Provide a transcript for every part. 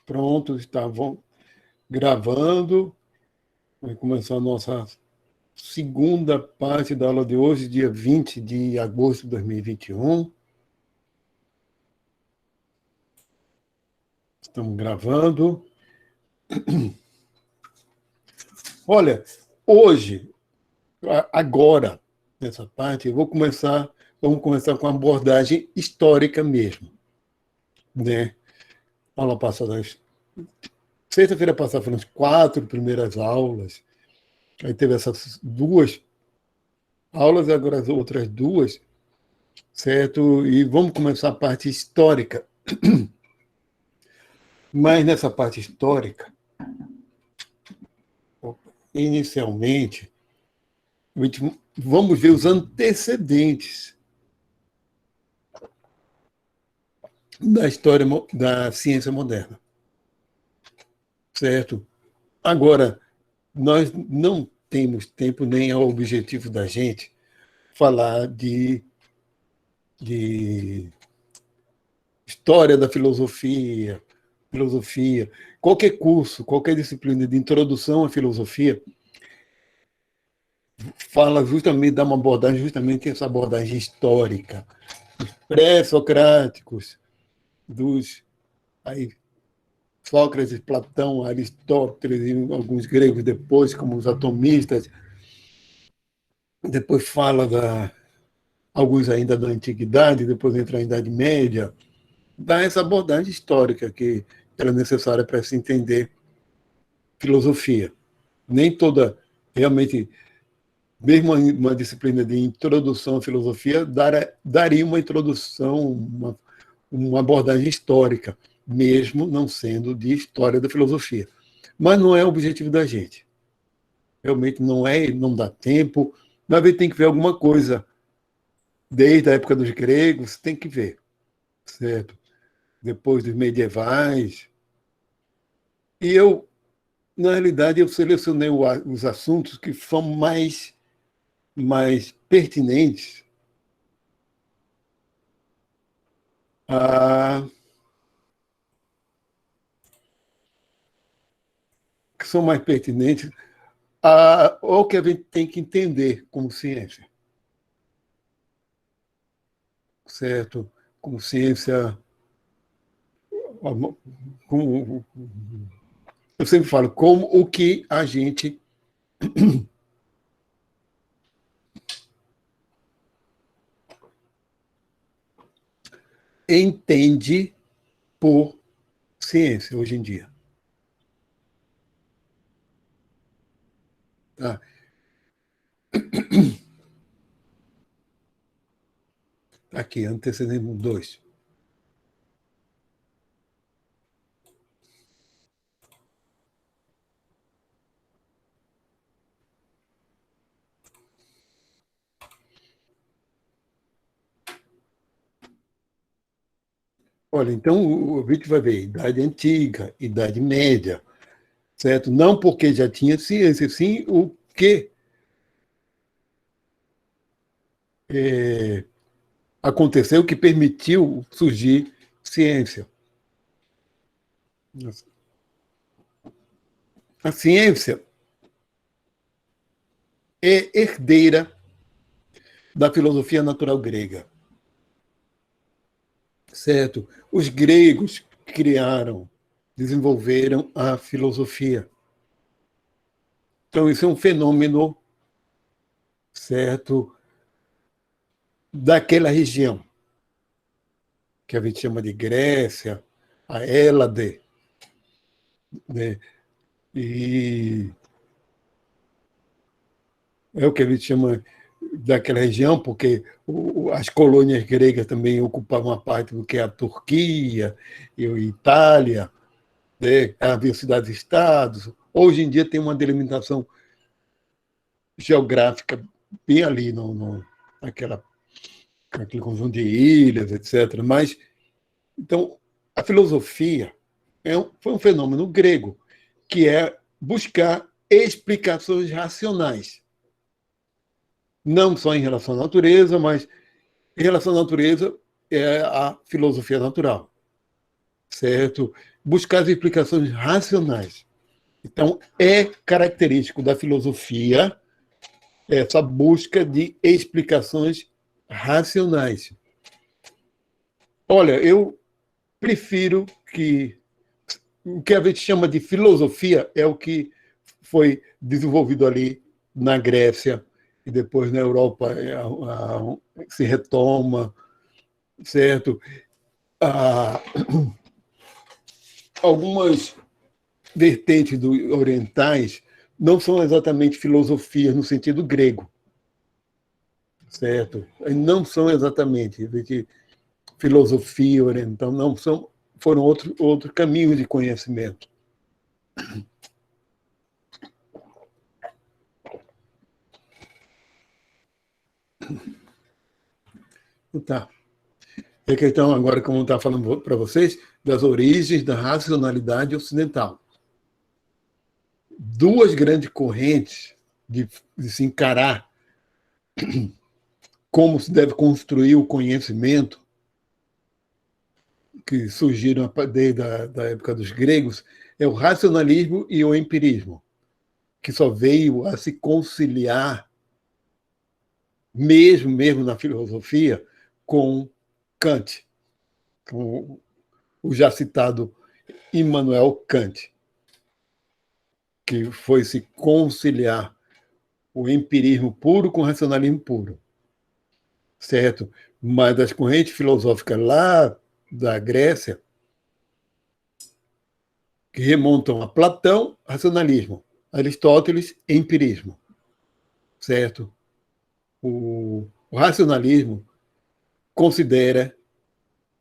Pronto, estavam gravando. Vai começar a nossa segunda parte da aula de hoje, dia 20 de agosto de 2021. Estamos gravando. Olha, hoje, agora, nessa parte, vamos começar com a abordagem histórica mesmo, né? Aula passada, sexta-feira passada foram as 4 primeiras aulas, aí teve essas 2 aulas, agora as outras 2, certo? E vamos começar a parte histórica. Mas nessa parte histórica, inicialmente, vamos ver os antecedentes da história da ciência moderna, certo? Agora, nós não temos tempo, nem é o objetivo da gente falar de história da filosofia, qualquer curso, qualquer disciplina de introdução à filosofia fala justamente, dá uma abordagem, justamente essa abordagem histórica, pré-socráticos, dos aí, Sócrates, Platão, Aristóteles e alguns gregos depois, como os atomistas. Depois fala alguns ainda da antiguidade, depois entra a Idade Média. Dá essa abordagem histórica que era necessária para se entender filosofia. Nem toda, realmente, mesmo uma disciplina de introdução à filosofia, daria uma introdução, uma abordagem histórica, mesmo não sendo de história da filosofia. Mas não é o objetivo da gente. Realmente não é, não dá tempo. Mas a gente tem que ver alguma coisa. Desde a época dos gregos, tem que ver, certo? Depois dos medievais. E eu, na realidade, eu selecionei os assuntos que são mais pertinentes a, que são mais pertinentes ao que a gente tem que entender como ciência, certo? Como ciência, como, eu sempre falo, como o que a gente entende por ciência hoje em dia. Tá? Aqui, antecedente 2. Olha, então a gente vai ver Idade Antiga, Idade Média, certo? Não porque já tinha ciência, sim o que aconteceu que permitiu surgir ciência. A ciência é herdeira da filosofia natural grega, certo? Os gregos desenvolveram a filosofia. Então, isso é um fenômeno, certo, daquela região, que a gente chama de Grécia, a Hélade, né? E é o que a gente chama daquela região, porque as colônias gregas também ocupavam uma parte do que é a Turquia e a Itália, né? Havia cidades-estados. Hoje em dia tem uma delimitação geográfica bem ali, naquele conjunto de ilhas, etc. Mas, então, a filosofia foi um fenômeno grego, que é buscar explicações racionais, não só em relação à natureza, mas em relação à natureza é a filosofia natural, certo? Buscar as explicações racionais. Então, é característico da filosofia essa busca de explicações racionais. Olha, eu prefiro que o que a gente chama de filosofia é o que foi desenvolvido ali na Grécia e depois na Europa se retoma, certo? Ah, algumas vertentes orientais não são exatamente filosofias no sentido grego, certo? Não são exatamente filosofia oriental, não são, foram outros caminhos de conhecimento. Tá. É a questão agora, como está falando para vocês, das origens da racionalidade ocidental. Duas grandes correntes de se encarar como se deve construir o conhecimento, que surgiram desde a época dos gregos, é o racionalismo e o empirismo, que só veio a se conciliar, mesmo na filosofia, com Kant, com o já citado Immanuel Kant, que foi se conciliar o empirismo puro com o racionalismo puro, certo? Mas das correntes filosóficas lá da Grécia, que remontam a Platão, racionalismo, Aristóteles, empirismo, certo? O racionalismo considera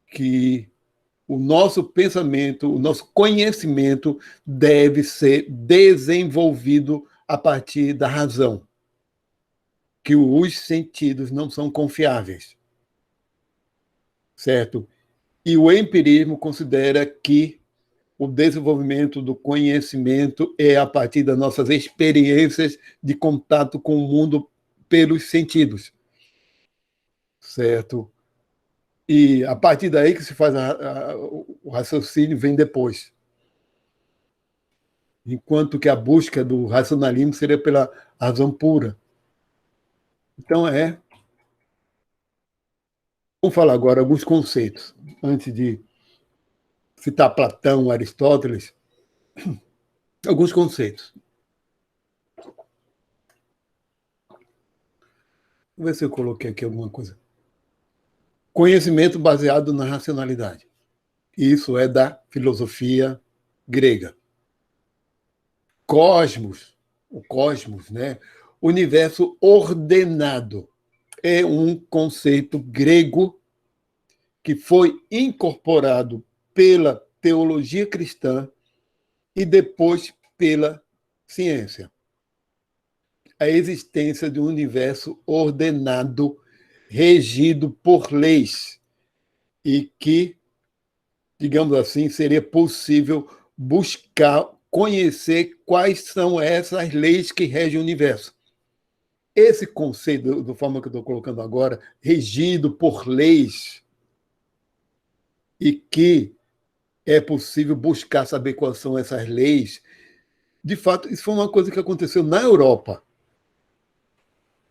que o nosso pensamento, o nosso conhecimento deve ser desenvolvido a partir da razão, que os sentidos não são confiáveis, certo? E o empirismo considera que o desenvolvimento do conhecimento é a partir das nossas experiências de contato com o mundo pelos sentidos, certo? E a partir daí que se faz o raciocínio vem depois. Enquanto que a busca do racionalismo seria pela razão pura. Então, vamos falar agora alguns conceitos, antes de citar Platão, Aristóteles, alguns conceitos. Vou ver se eu coloquei aqui alguma coisa. Conhecimento baseado na racionalidade. Isso é da filosofia grega. O cosmos, né? Universo ordenado. É um conceito grego que foi incorporado pela teologia cristã e depois pela ciência. A existência de um universo ordenado, regido por leis, e que, digamos assim, seria possível buscar conhecer quais são essas leis que regem o universo. Esse conceito, da forma que eu estou colocando agora, regido por leis, e que é possível buscar saber quais são essas leis, de fato, isso foi uma coisa que aconteceu na Europa,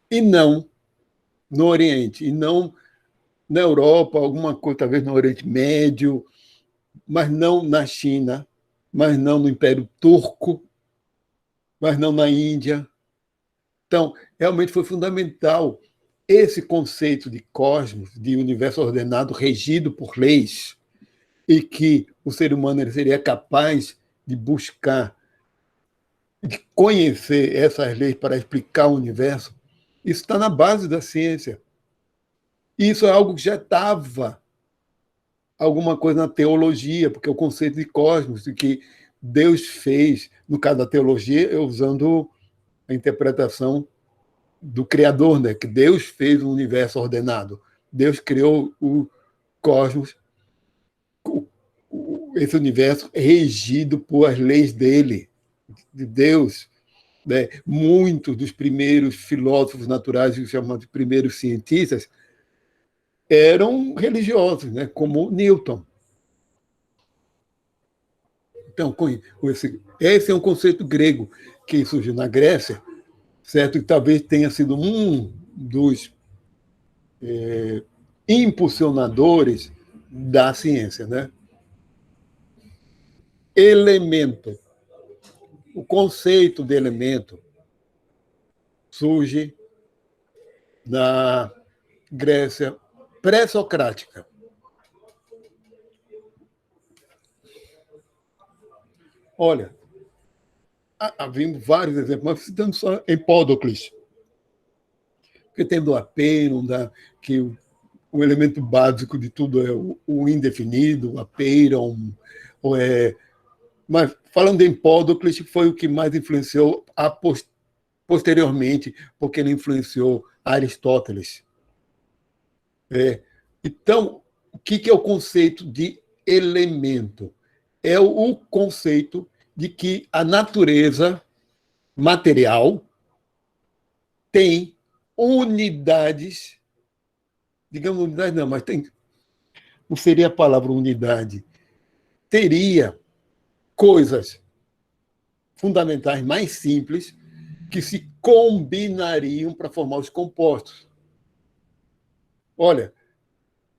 e não no Oriente, e não na Europa, alguma coisa, talvez no Oriente Médio, mas não na China, mas não no Império Turco, mas não na Índia. Então, realmente foi fundamental esse conceito de cosmos, de universo ordenado, regido por leis, e que o ser humano ele seria capaz de buscar, de conhecer essas leis para explicar o universo. Isso está na base da ciência. Isso é algo que já estava alguma coisa na teologia, porque o conceito de cosmos, de que Deus fez, no caso da teologia, eu usando a interpretação do Criador, né? Que Deus fez um universo ordenado. Deus criou o cosmos, esse universo regido por as leis dele, de Deus. Né? Muitos dos primeiros filósofos naturais, chamados de primeiros cientistas, eram religiosos, né? Como Newton. Então, esse é um conceito grego que surgiu na Grécia, certo? E talvez tenha sido um dos impulsionadores da ciência, né? Elemento. O conceito de elemento surge na Grécia pré-socrática. Olha, havia vários exemplos, mas citando só Empédocles, porque tem do apeiron, que o elemento básico de tudo é o indefinido, o apeiron, mas falando de Empédocles, foi o que mais influenciou posteriormente, porque ele influenciou Aristóteles. Então, o que é o conceito de elemento? É o conceito de que a natureza material tem unidades, digamos unidades não, mas não seria a palavra unidade, teria coisas fundamentais mais simples que se combinariam para formar os compostos. Olha,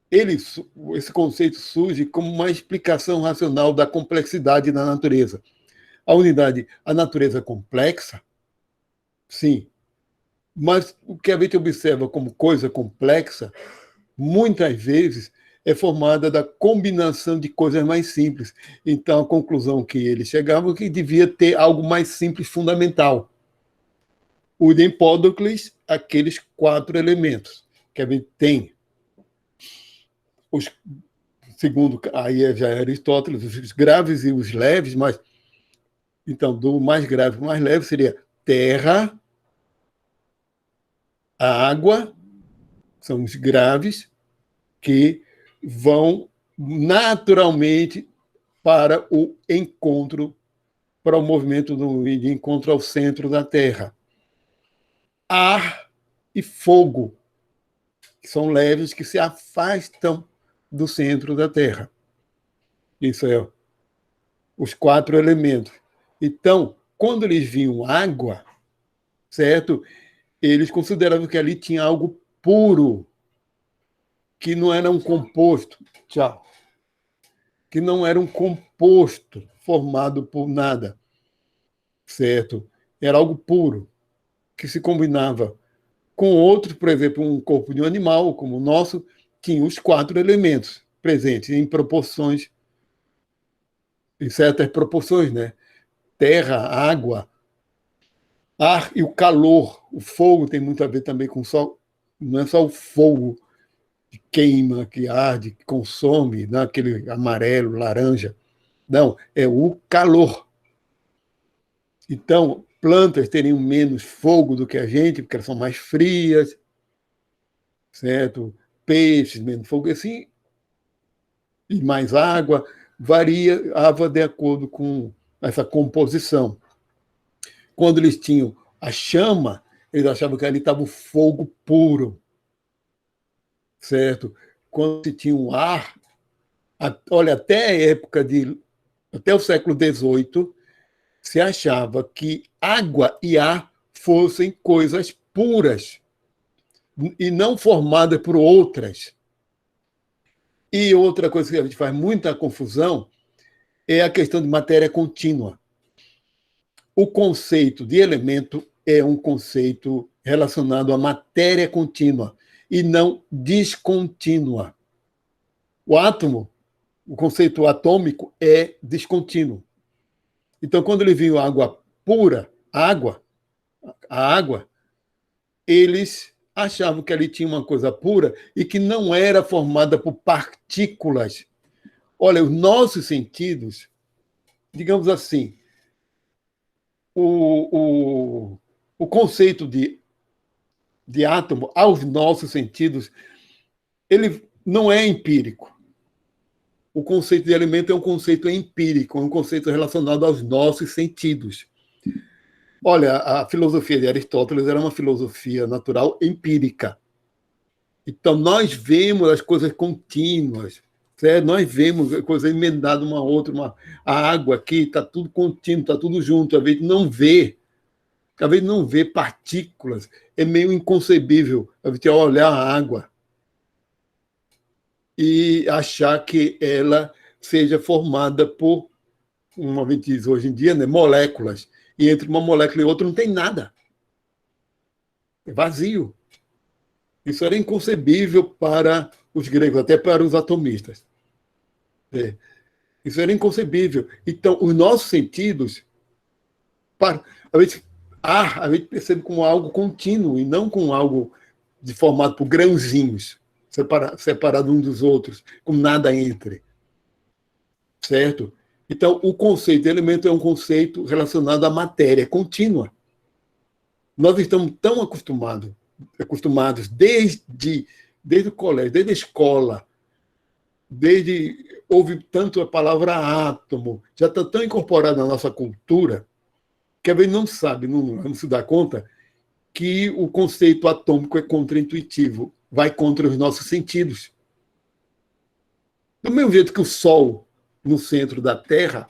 esse conceito surge como uma explicação racional da complexidade da natureza. A natureza complexa, sim, mas o que a gente observa como coisa complexa, muitas vezes, é formada da combinação de coisas mais simples. Então, a conclusão que eles chegavam é que devia ter algo mais simples fundamental. O de Empédocles, aqueles 4 elementos, que a gente tem. Segundo, aí já é Aristóteles, os graves e os leves, mas então, do mais grave para o mais leve seria terra, água, são os graves, que vão naturalmente para o encontro, para o movimento de encontro ao centro da Terra. Ar e fogo, que são leves, que se afastam do centro da Terra. Isso é os 4 elementos. Então, quando eles viam água, certo? Eles consideravam que ali tinha algo puro, que não era um composto. Tchau. Que não era um composto formado por nada, certo? Era algo puro, que se combinava com outros, por exemplo, um corpo de um animal, como o nosso, tinha os 4 elementos presentes em proporções, em certas proporções, né? Terra, água, ar e o calor. O fogo tem muito a ver também com só, não é só o fogo que queima, que arde, que consome, não é aquele amarelo, laranja. Não, é o calor. Então, plantas teriam menos fogo do que a gente, porque elas são mais frias, certo? Peixes, menos fogo, assim, e mais água, variava de acordo com essa composição. Quando eles tinham a chama, eles achavam que ali estava o fogo puro, certo? Quando se tinha o ar, olha, até o século XVIII, se achava que água e ar fossem coisas puras e não formadas por outras. E outra coisa que a gente faz muita confusão é a questão de matéria contínua. O conceito de elemento é um conceito relacionado à matéria contínua e não descontínua. O átomo, o conceito atômico, é descontínuo. Então, quando eles viam água pura, a água, eles achavam que ali tinha uma coisa pura e que não era formada por partículas. Olha, os nossos sentidos, digamos assim, o conceito de átomo aos nossos sentidos, ele não é empírico. O conceito de elemento é um conceito empírico, é um conceito relacionado aos nossos sentidos. Olha, a filosofia de Aristóteles era uma filosofia natural empírica. Então, nós vemos as coisas contínuas, Certo? Nós vemos coisa emendada uma a outra, a água aqui está tudo contínuo, está tudo junto, às vezes não vê partículas, é meio inconcebível a gente olhar a água e achar que ela seja formada por, como a gente diz hoje em dia, né, moléculas, e entre uma molécula e outra não tem nada, é vazio. Isso era inconcebível para os gregos, até para os atomistas. Isso era inconcebível. Então, os nossos sentidos, a gente percebe como algo contínuo e não como algo formado por grãozinhos, separado uns dos outros, com nada entre. Certo? Então, o conceito de elemento é um conceito relacionado à matéria contínua. Nós estamos tão acostumados desde o colégio, desde a escola, houve tanto a palavra átomo, já está tão incorporada na nossa cultura, que a gente não sabe, não se dá conta, que o conceito atômico é contraintuitivo, vai contra os nossos sentidos. Do mesmo jeito que o Sol, no centro da Terra,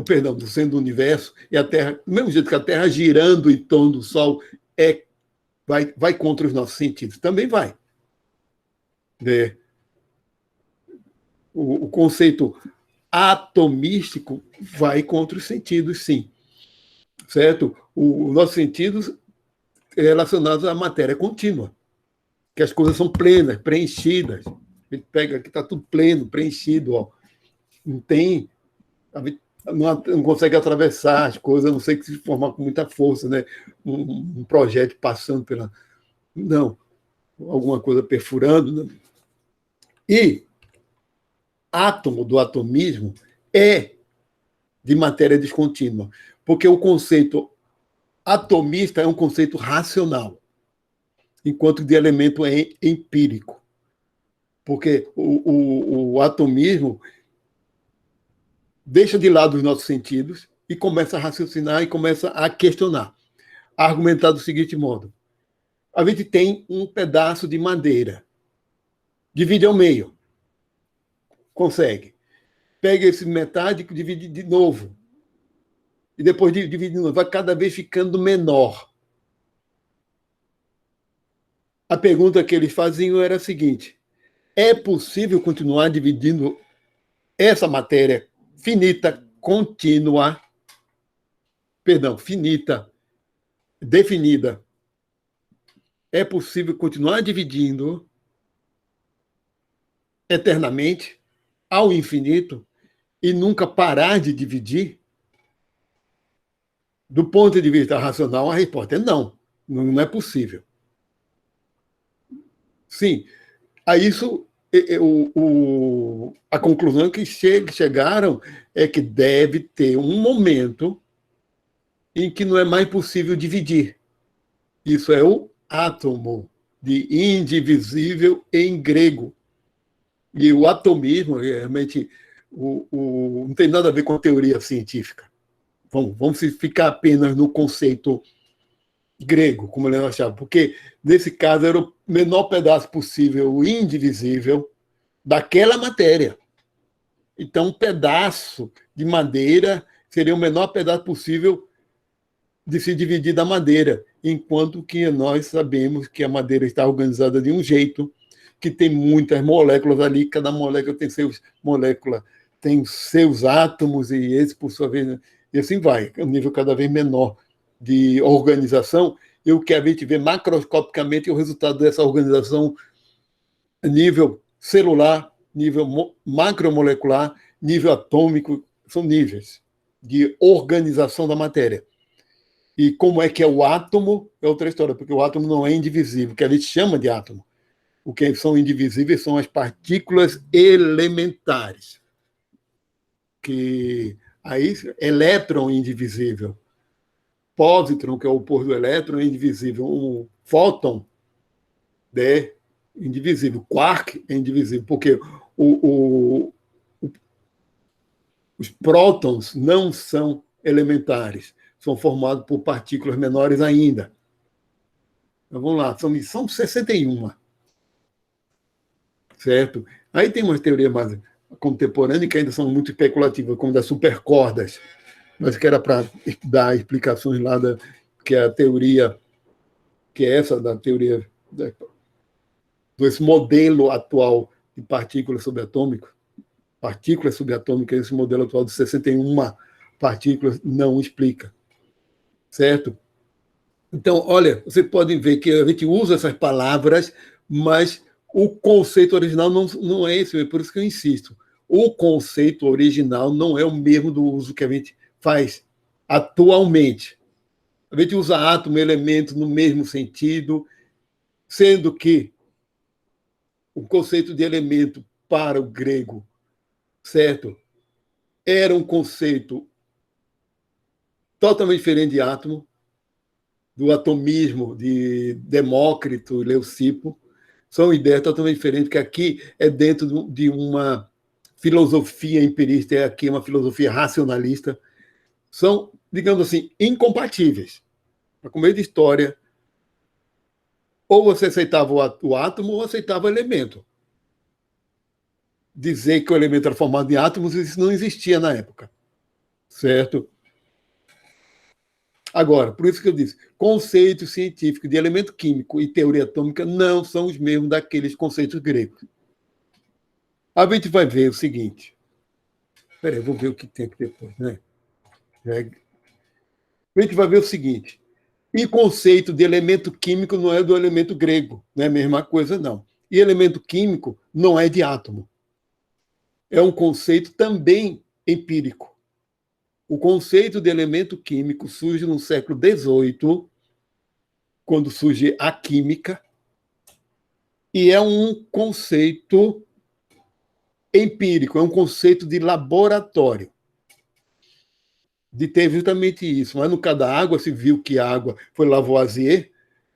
perdão, do centro do universo, e a Terra, do mesmo jeito que a Terra girando em torno do Sol vai contra os nossos sentidos, também vai. O conceito atomístico vai contra os sentidos, sim. Certo? Os nossos sentidos relacionados à matéria contínua, que as coisas são plenas, preenchidas. A gente pega aqui, está tudo pleno, preenchido. Ó. Não tem. Não consegue atravessar as coisas, a não sei que se formar com muita força, né? Um projeto passando pela. Não, alguma coisa perfurando. Né? E átomo do atomismo é de matéria descontínua, porque o conceito atomista é um conceito racional, enquanto de elemento é empírico. Porque o atomismo deixa de lado os nossos sentidos e começa a raciocinar e começa a questionar, a argumentar do seguinte modo: a gente tem um pedaço de madeira, divide ao meio, consegue. Pega esse metade e divide de novo. E depois divide de novo, vai cada vez ficando menor. A pergunta que eles faziam era a seguinte: é possível continuar dividindo essa matéria finita, contínua, finita, definida? É possível continuar dividindo eternamente, ao infinito, e nunca parar de dividir? Do ponto de vista racional, a resposta é não. Não é possível. Sim, a isso a conclusão que chegaram é que deve ter um momento em que não é mais possível dividir. Isso é o átomo, de indivisível em grego. E o atomismo, realmente, não tem nada a ver com a teoria científica. Vamos ficar apenas no conceito grego, como ele achava, porque, nesse caso, era o menor pedaço possível, o indivisível, daquela matéria. Então, um pedaço de madeira seria o menor pedaço possível de se dividir da madeira, enquanto que nós sabemos que a madeira está organizada de um jeito, que tem muitas moléculas ali, cada molécula tem seus átomos, e esse, por sua vez, e assim vai, um nível cada vez menor de organização, e o que a gente vê macroscopicamente é o resultado dessa organização a nível celular, nível macromolecular, nível atômico, são níveis de organização da matéria. E como é que é o átomo, é outra história, porque o átomo não é indivisível, o que a gente chama de átomo. O que são indivisíveis são as partículas elementares, que aí elétron é indivisível, pósitron, que é o oposto do elétron, é indivisível, um fóton é indivisível, quark é indivisível, porque os prótons não são elementares, são formados por partículas menores ainda. Então, vamos lá, são 61. Certo? Aí tem umas teorias mais contemporâneas que ainda são muito especulativas, como das supercordas, mas que era para dar explicações lá que é a teoria, que é essa da teoria desse modelo atual de partículas subatômicas, esse modelo atual de 61 partículas não explica, certo? Então, olha, vocês podem ver que a gente usa essas palavras, mas o conceito original não é esse, é por isso que eu insisto. O conceito original não é o mesmo do uso que a gente faz atualmente. A gente usa átomo e elemento no mesmo sentido, sendo que o conceito de elemento para o grego, certo? Era um conceito totalmente diferente de átomo, do atomismo de Demócrito e Leucipo. São ideias totalmente diferentes, que aqui é dentro de uma filosofia empirista, é aqui uma filosofia racionalista. São, digamos assim, incompatíveis. Para começo de história, ou você aceitava o átomo ou aceitava o elemento. Dizer que o elemento era formado de átomos, isso não existia na época. Certo? Agora, por isso que eu disse, conceito científico de elemento químico e teoria atômica não são os mesmos daqueles conceitos gregos. A gente vai ver o seguinte. Espera aí, vou ver o que tem aqui depois, né? A gente vai ver o seguinte. E conceito de elemento químico não é do elemento grego, não é a mesma coisa, não. E elemento químico não é de átomo. É um conceito também empírico. O conceito de elemento químico surge no século XVIII, quando surge a química, e é um conceito empírico, é um conceito de laboratório. De ter justamente isso. Mas no caso da água, se viu que a água foi Lavoisier,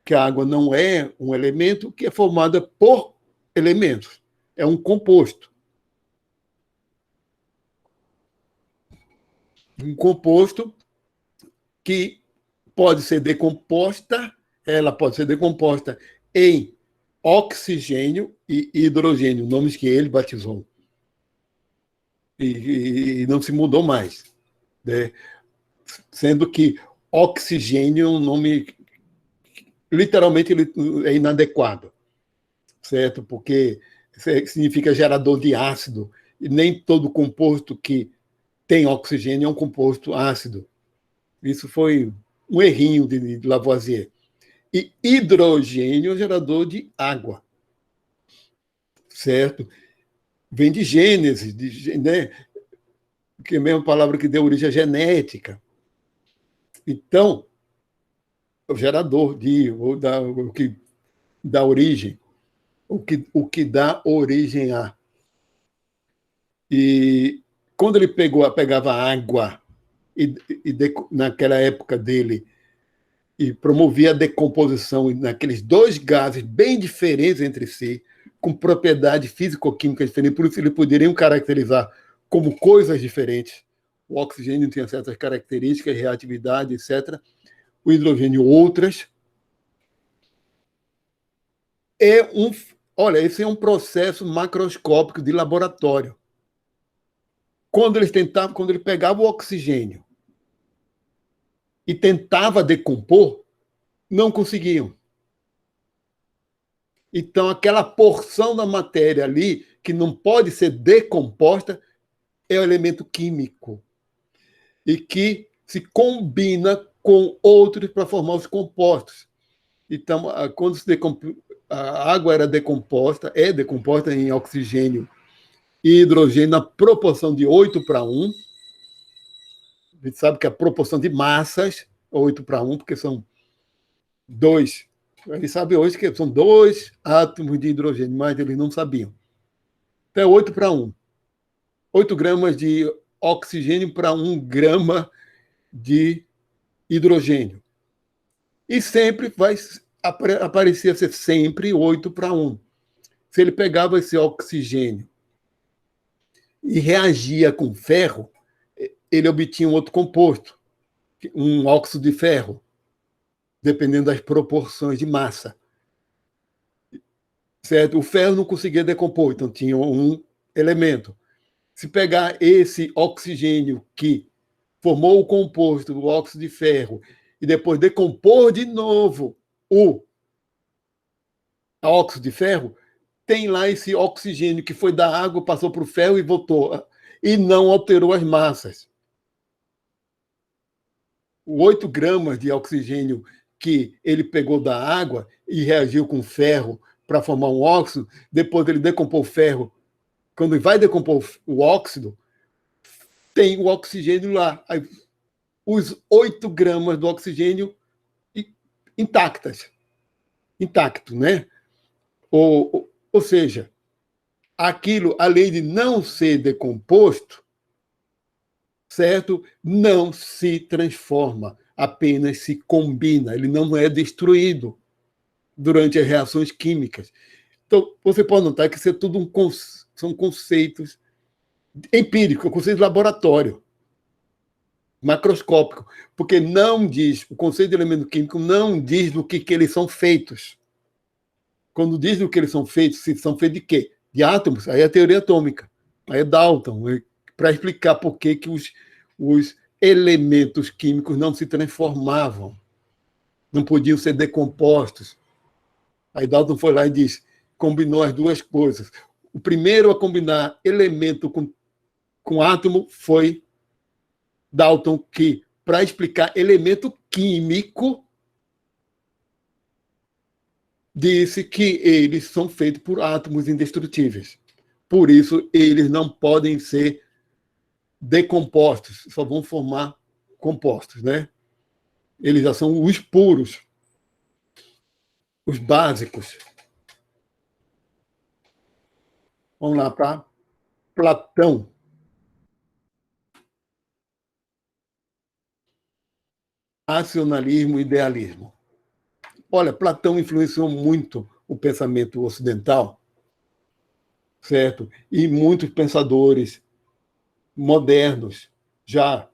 que a água não é um elemento que é formada por elementos, é um composto. Um composto que pode ser decomposta, ela pode ser decomposta em oxigênio e hidrogênio, nomes que ele batizou. E não se mudou mais. Né? Sendo que oxigênio é um nome literalmente é inadequado, certo? Porque significa gerador de ácido, e nem todo composto que tem oxigênio é um composto ácido. Isso foi um errinho de Lavoisier. E hidrogênio é gerador de água, certo? Vem de Gênesis, né? Que é a mesma palavra que deu origem à genética. Então, o gerador o que dá origem, o que dá origem a. E quando ele pegava água, naquela época dele, e promovia a decomposição naqueles dois gases bem diferentes entre si, com propriedades físico-químicas diferentes, por isso eles poderiam caracterizar como coisas diferentes. O oxigênio tinha certas características, reatividade, etc. O hidrogênio, outras. Olha, esse é um processo macroscópico de laboratório. Quando ele pegava o oxigênio e tentava decompor, não conseguiam. Então, aquela porção da matéria ali, que não pode ser decomposta, é o elemento químico. E que se combina com outros para formar os compostos. Então, quando a água era decomposta, é decomposta em oxigênio e hidrogênio na proporção de 8:1. A gente sabe que a proporção de massas é 8:1, porque são dois. A gente sabe hoje que são dois átomos de hidrogênio, mas eles não sabiam. Então é 8:1. 8 gramas de oxigênio para 1 grama de hidrogênio. E sempre vai aparecer ser sempre 8:1. Se ele pegava esse oxigênio e reagia com ferro, ele obtinha um outro composto, um óxido de ferro, dependendo das proporções de massa. certo? O ferro não conseguia decompor, então tinha um elemento. Se pegar esse oxigênio que formou o composto, o óxido de ferro, e depois decompor de novo o óxido de ferro, tem lá esse oxigênio que foi da água, passou para o ferro e voltou, e não alterou as massas. 8 gramas de oxigênio que ele pegou da água e reagiu com ferro para formar um óxido, depois ele decompôs o ferro. Quando vai decompor o óxido, tem o oxigênio lá. Aí, os 8 gramas do oxigênio intactas. Intacto, né? Ou seja, aquilo, além de não ser decomposto, certo? Não se transforma, apenas se combina, ele não é destruído durante as reações químicas. Então, você pode notar que isso é tudo são conceitos empíricos, conceitos de laboratório, macroscópico, porque não diz, o conceito de elemento químico não diz do que eles são feitos. Quando diz do que eles são feitos, se são feitos de quê? De átomos, aí é a teoria atômica, aí é Dalton, para explicar por que os elementos químicos não se transformavam, não podiam ser decompostos. Aí Dalton foi lá e disse, combinou as duas coisas. O primeiro a combinar elemento com átomo foi Dalton, que, para explicar elemento químico, disse que eles são feitos por átomos indestrutíveis. Por isso, eles não podem ser decompostos, só vão formar compostos, né? Eles já são os puros, os básicos. Vamos lá para Platão. Racionalismo e idealismo. Olha, Platão influenciou muito o pensamento ocidental, certo? E muitos pensadores modernos, já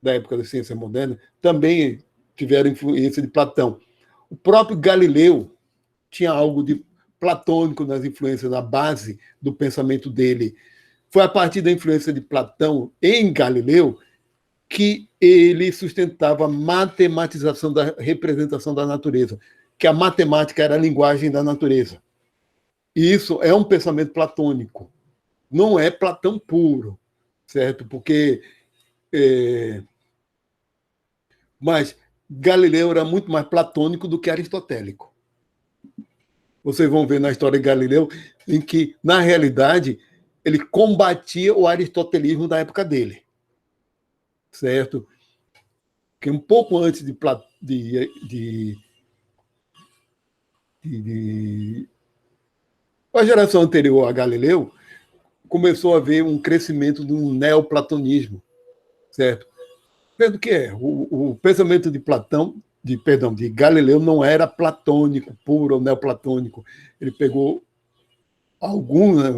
da época da ciência moderna, também tiveram influência de Platão. O próprio Galileu tinha algo de platônico nas influências, na base do pensamento dele. Foi a partir da influência de Platão em Galileu que ele sustentava a matematização da representação da natureza, que a matemática era a linguagem da natureza. E isso é um pensamento platônico. Não é Platão puro, certo? Porque mas Galileu era muito mais platônico do que aristotélico. Vocês vão ver na história de Galileu em que, na realidade, ele combatia o aristotelismo da época dele, certo? Que um pouco antes a geração anterior a Galileu, começou a haver um crescimento do neoplatonismo, certo? Vendo que o pensamento de Platão, de Galileu não era platônico, puro ou neoplatônico. Ele pegou alguma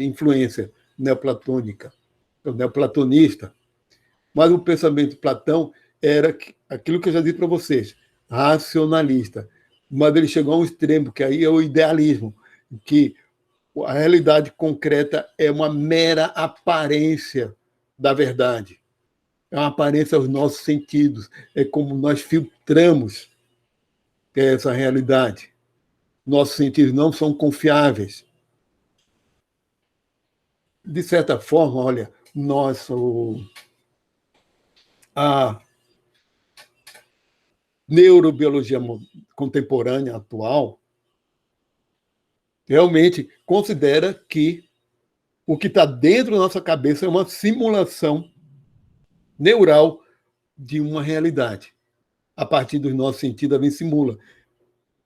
influência neoplatônica, neoplatonista, mas o pensamento de Platão era aquilo que eu já disse para vocês, racionalista. Mas ele chegou a um extremo, que aí é o idealismo, que a realidade concreta é uma mera aparência da verdade. É uma aparência aos nossos sentidos. É como nós filtramos essa realidade. Nossos sentidos não são confiáveis. De certa forma, olha, a neurobiologia contemporânea, atual, realmente considera que o que está dentro da nossa cabeça é uma simulação neural de uma realidade. A partir dos nossos sentidos, a gente simula.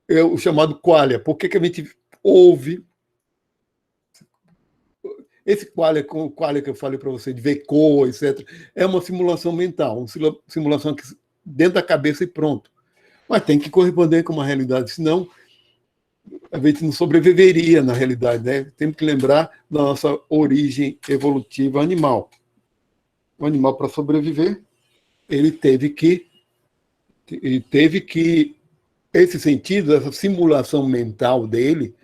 É o chamado qualia. Por que a gente ouve esse qualia que eu falei para você, de ver cor, etc., é uma simulação mental, uma simulação que dentro da cabeça e pronto. Mas tem que corresponder com uma realidade, senão a gente não sobreviveria na realidade, né? Temos que lembrar da nossa origem evolutiva animal. O animal, para sobreviver, ele teve que esse sentido, essa simulação mental dele,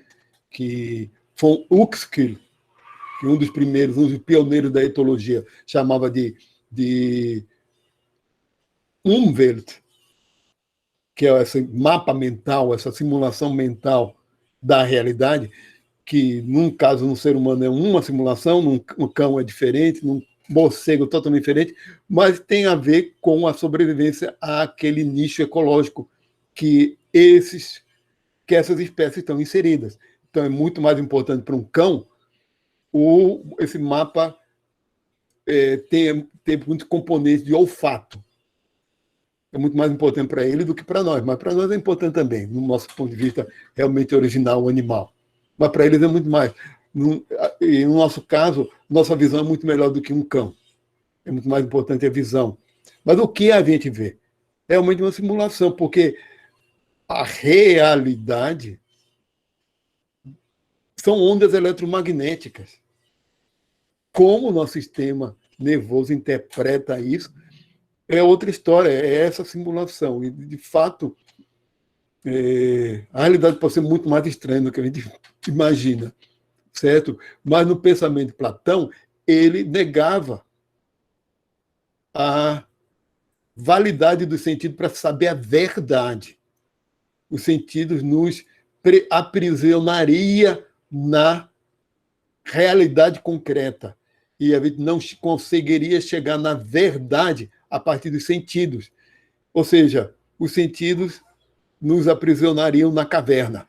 que von Uexküll, que um dos primeiros, um dos pioneiros da etologia, chamava de Umwelt, que é esse mapa mental, essa simulação mental da realidade, que, num caso, no ser humano é uma simulação, num cão é diferente, num morcego totalmente diferente, mas tem a ver com a sobrevivência àquele nicho ecológico que essas espécies estão inseridas. Então, é muito mais importante para um cão esse mapa ter muito componente de olfato. É muito mais importante para ele do que para nós, mas para nós é importante também, no nosso ponto de vista realmente original, animal. Mas para eles é muito mais. E no nosso caso, nossa visão é muito melhor do que um cão. É muito mais importante a visão. Mas o que a gente vê? É realmente uma simulação, porque a realidade são ondas eletromagnéticas. Como o nosso sistema nervoso interpreta isso é outra história, é essa simulação. E, de fato, a realidade pode ser muito mais estranha do que a gente imagina, certo? Mas no pensamento de Platão, ele negava a validade do sentido para saber a verdade. Os sentidos nos aprisionaria na realidade concreta. E a gente não conseguiria chegar na verdade a partir dos sentidos. Ou seja, os sentidos nos aprisionariam na caverna.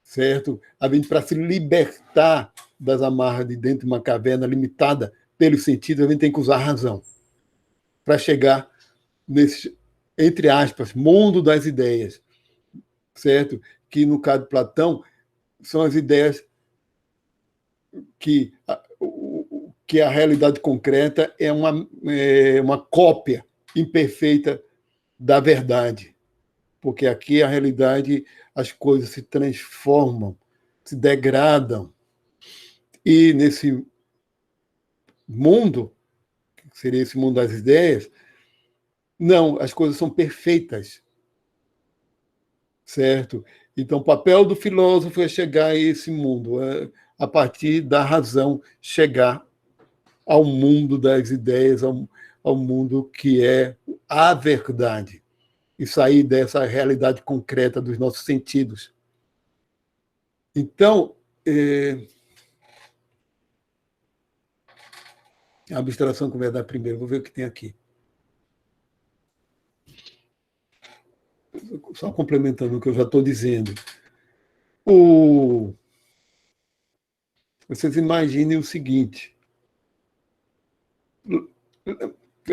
Certo? A gente, para se libertar das amarras de dentro de uma caverna limitada pelos sentidos, a gente tem que usar a razão para chegar nesse, entre aspas, mundo das ideias, certo? Que, no caso de Platão, são as ideias que a realidade concreta é uma cópia imperfeita da verdade. Porque aqui a realidade, as coisas se transformam, se degradam. E nesse mundo, que seria esse mundo das ideias, não, as coisas são perfeitas. Certo? Então, o papel do filósofo é chegar a esse mundo, a partir da razão, chegar ao mundo das ideias, ao mundo que é a verdade, e sair dessa realidade concreta dos nossos sentidos. Então, a abstração com verdade primeiro, vou ver o que tem aqui. Só complementando o que eu já estou dizendo. Vocês imaginem o seguinte: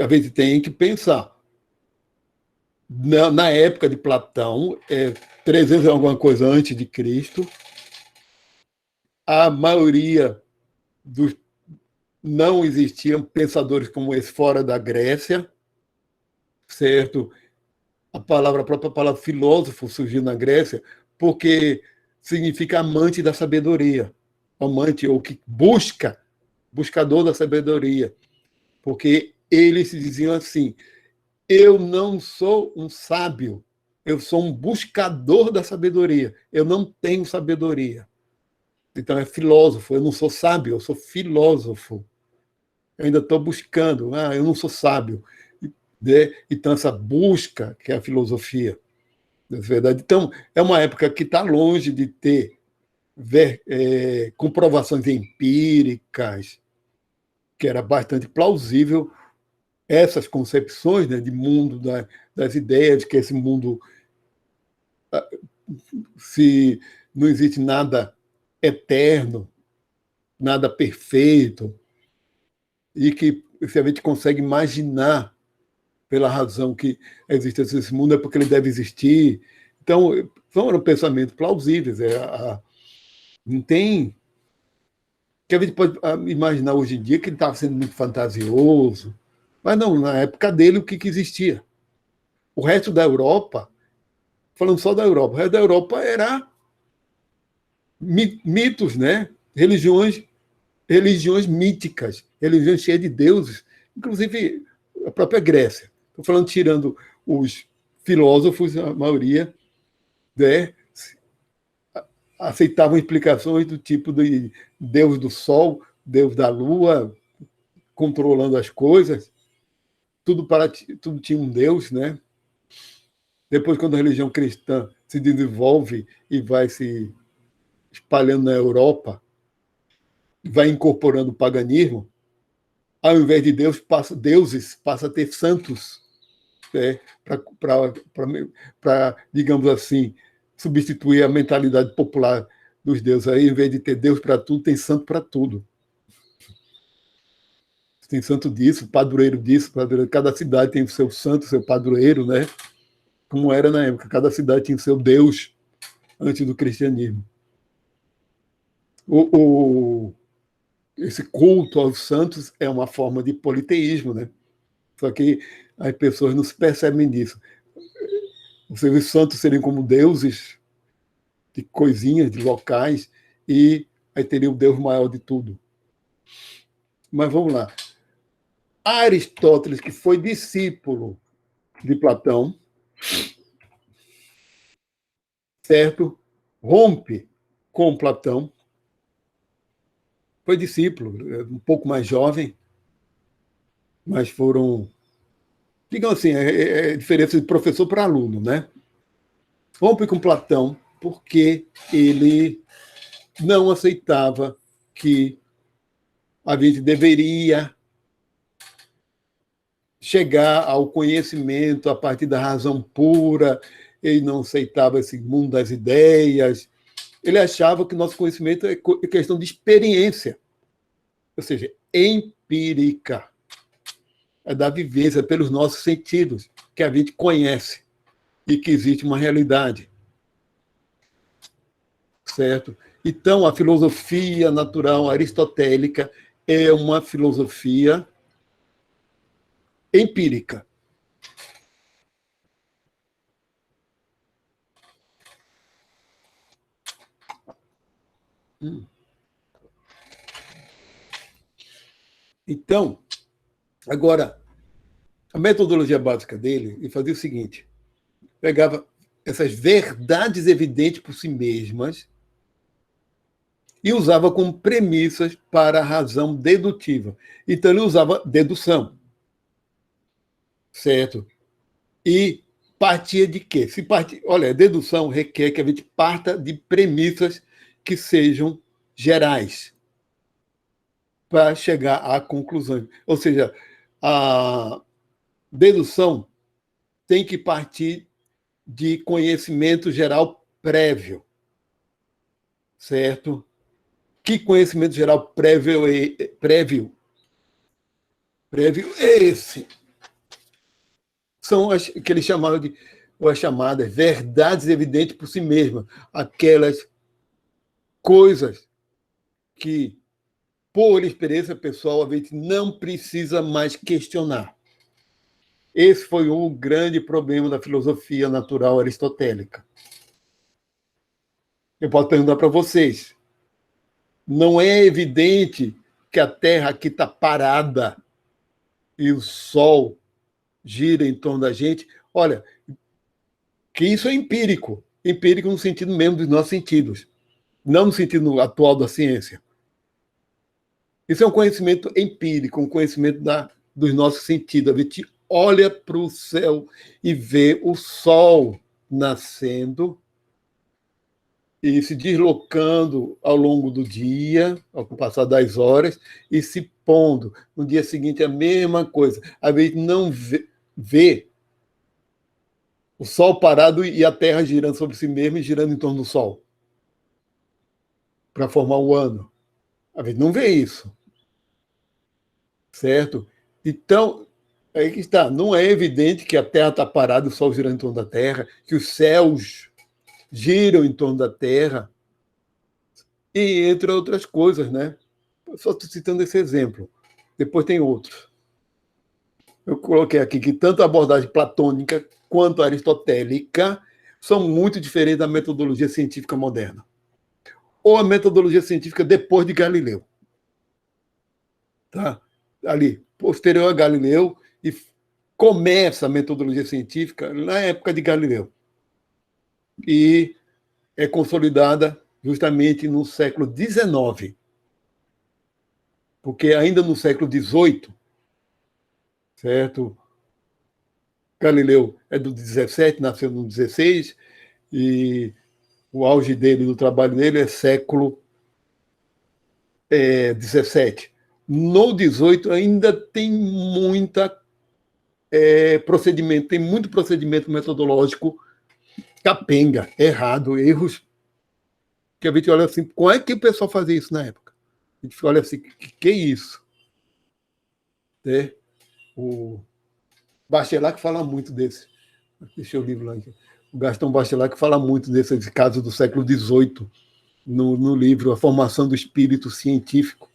a gente tem que pensar. Na época de Platão, 300 e alguma coisa antes de Cristo, a maioria não existiam pensadores como esse fora da Grécia, certo? A própria palavra filósofo surgiu na Grécia porque significa amante da sabedoria, amante ou que buscador da sabedoria, porque eles se diziam assim: eu não sou um sábio, eu sou um buscador da sabedoria, eu não tenho sabedoria. Então é filósofo, eu não sou sábio, eu sou filósofo. Eu ainda estou buscando, eu não sou sábio. Então, essa busca, que é a filosofia, na verdade. Então, é uma época que está longe de ter comprovações empíricas, que era bastante plausível essas concepções, né, de mundo das ideias, que esse mundo, se não existe nada eterno, nada perfeito, e que se a gente consegue imaginar pela razão que existe esse mundo, é porque ele deve existir. Então, foram pensamentos plausíveis. Não tem... que a gente pode imaginar hoje em dia que ele estava sendo muito fantasioso, mas não, na época dele, o que existia? O resto da Europa, falando só da Europa, o resto da Europa era mitos, né? Religiões míticas, religiões cheias de deuses, inclusive a própria Grécia. Estou falando tirando os filósofos, a maioria, né? aceitavam explicações do tipo de Deus do Sol, Deus da Lua, controlando as coisas. Tudo tinha um Deus, né? Depois, quando a religião cristã se desenvolve e vai se espalhando na Europa, vai incorporando o paganismo, ao invés de deuses, passa a ter santos, né, para, digamos assim, substituir a mentalidade popular dos deuses. Aí, em vez de ter Deus para tudo, tem santo para tudo. Tem santo disso, padroeiro disso, padroeiro. Cada cidade tem o seu santo, seu padroeiro, né? Como era na época. Cada cidade tinha o seu Deus antes do cristianismo. Esse culto aos santos é uma forma de politeísmo, né? Só que as pessoas não se percebem disso. Os santos seriam como deuses de coisinhas, de locais, e aí teria o Deus maior de tudo. Mas vamos lá. Aristóteles, que foi discípulo de Platão, certo? Rompe com Platão, foi discípulo, um pouco mais jovem, mas foram, digamos assim, é diferença de professor para aluno, né? Rompe com Platão porque ele não aceitava que a gente deveria chegar ao conhecimento a partir da razão pura, ele não aceitava esse mundo das ideias, ele achava que nosso conhecimento é questão de experiência, ou seja, empírica, é da vivência pelos nossos sentidos, que a gente conhece e que existe uma realidade, certo? Então, a filosofia natural aristotélica é uma filosofia empírica. Então, agora, a metodologia básica dele, ele fazia o seguinte: pegava essas verdades evidentes por si mesmas e usava como premissas para a razão dedutiva. Então, ele usava dedução, certo? E partia de quê? Olha, a dedução requer que a gente parta de premissas que sejam gerais para chegar à conclusão. Ou seja, a dedução tem que partir de conhecimento geral prévio, certo? Que conhecimento geral prévio é esse? São as que eles chamaram de, ou as chamadas verdades evidentes por si mesmas, aquelas coisas que, por experiência pessoal, a gente não precisa mais questionar. Esse foi o grande problema da filosofia natural aristotélica. Eu posso perguntar para vocês: não é evidente que a Terra aqui está parada e o Sol gira em torno da gente? Olha, que isso é empírico. Empírico no sentido mesmo dos nossos sentidos, não no sentido atual da ciência. Isso é um conhecimento empírico, um conhecimento dos nossos sentidos. A gente olha para o céu e vê o Sol nascendo e se deslocando ao longo do dia, ao passar das horas, e se pondo. No dia seguinte, a mesma coisa. A gente não vê o Sol parado e a Terra girando sobre si mesma e girando em torno do Sol para formar o ano. A gente não vê isso, certo? Então, aí que está. Não é evidente que a Terra está parada, o Sol girando em torno da Terra, que os céus giram em torno da Terra, e entre outras coisas, né? Só estou citando esse exemplo. Depois tem outros. Eu coloquei aqui que tanto a abordagem platônica quanto a aristotélica são muito diferentes da metodologia científica moderna. Ou a metodologia científica depois de Galileu. Tá? Ali, posterior a Galileu, e começa a metodologia científica na época de Galileu. E é consolidada justamente no século XIX, porque ainda no século XVIII, certo? Galileu é do 17, nasceu no 16, e o auge dele, do trabalho dele, é século 17. No 18 ainda tem procedimento, tem muito procedimento metodológico capenga, errado, erros que a gente olha assim, como é que o pessoal fazia isso na época? A gente olha assim, que é isso? Né? O Bachelard fala muito desse. Deixa o livro lá. O Gaston Bachelard fala muito desses casos do século XVIII no livro A Formação do Espírito Científico,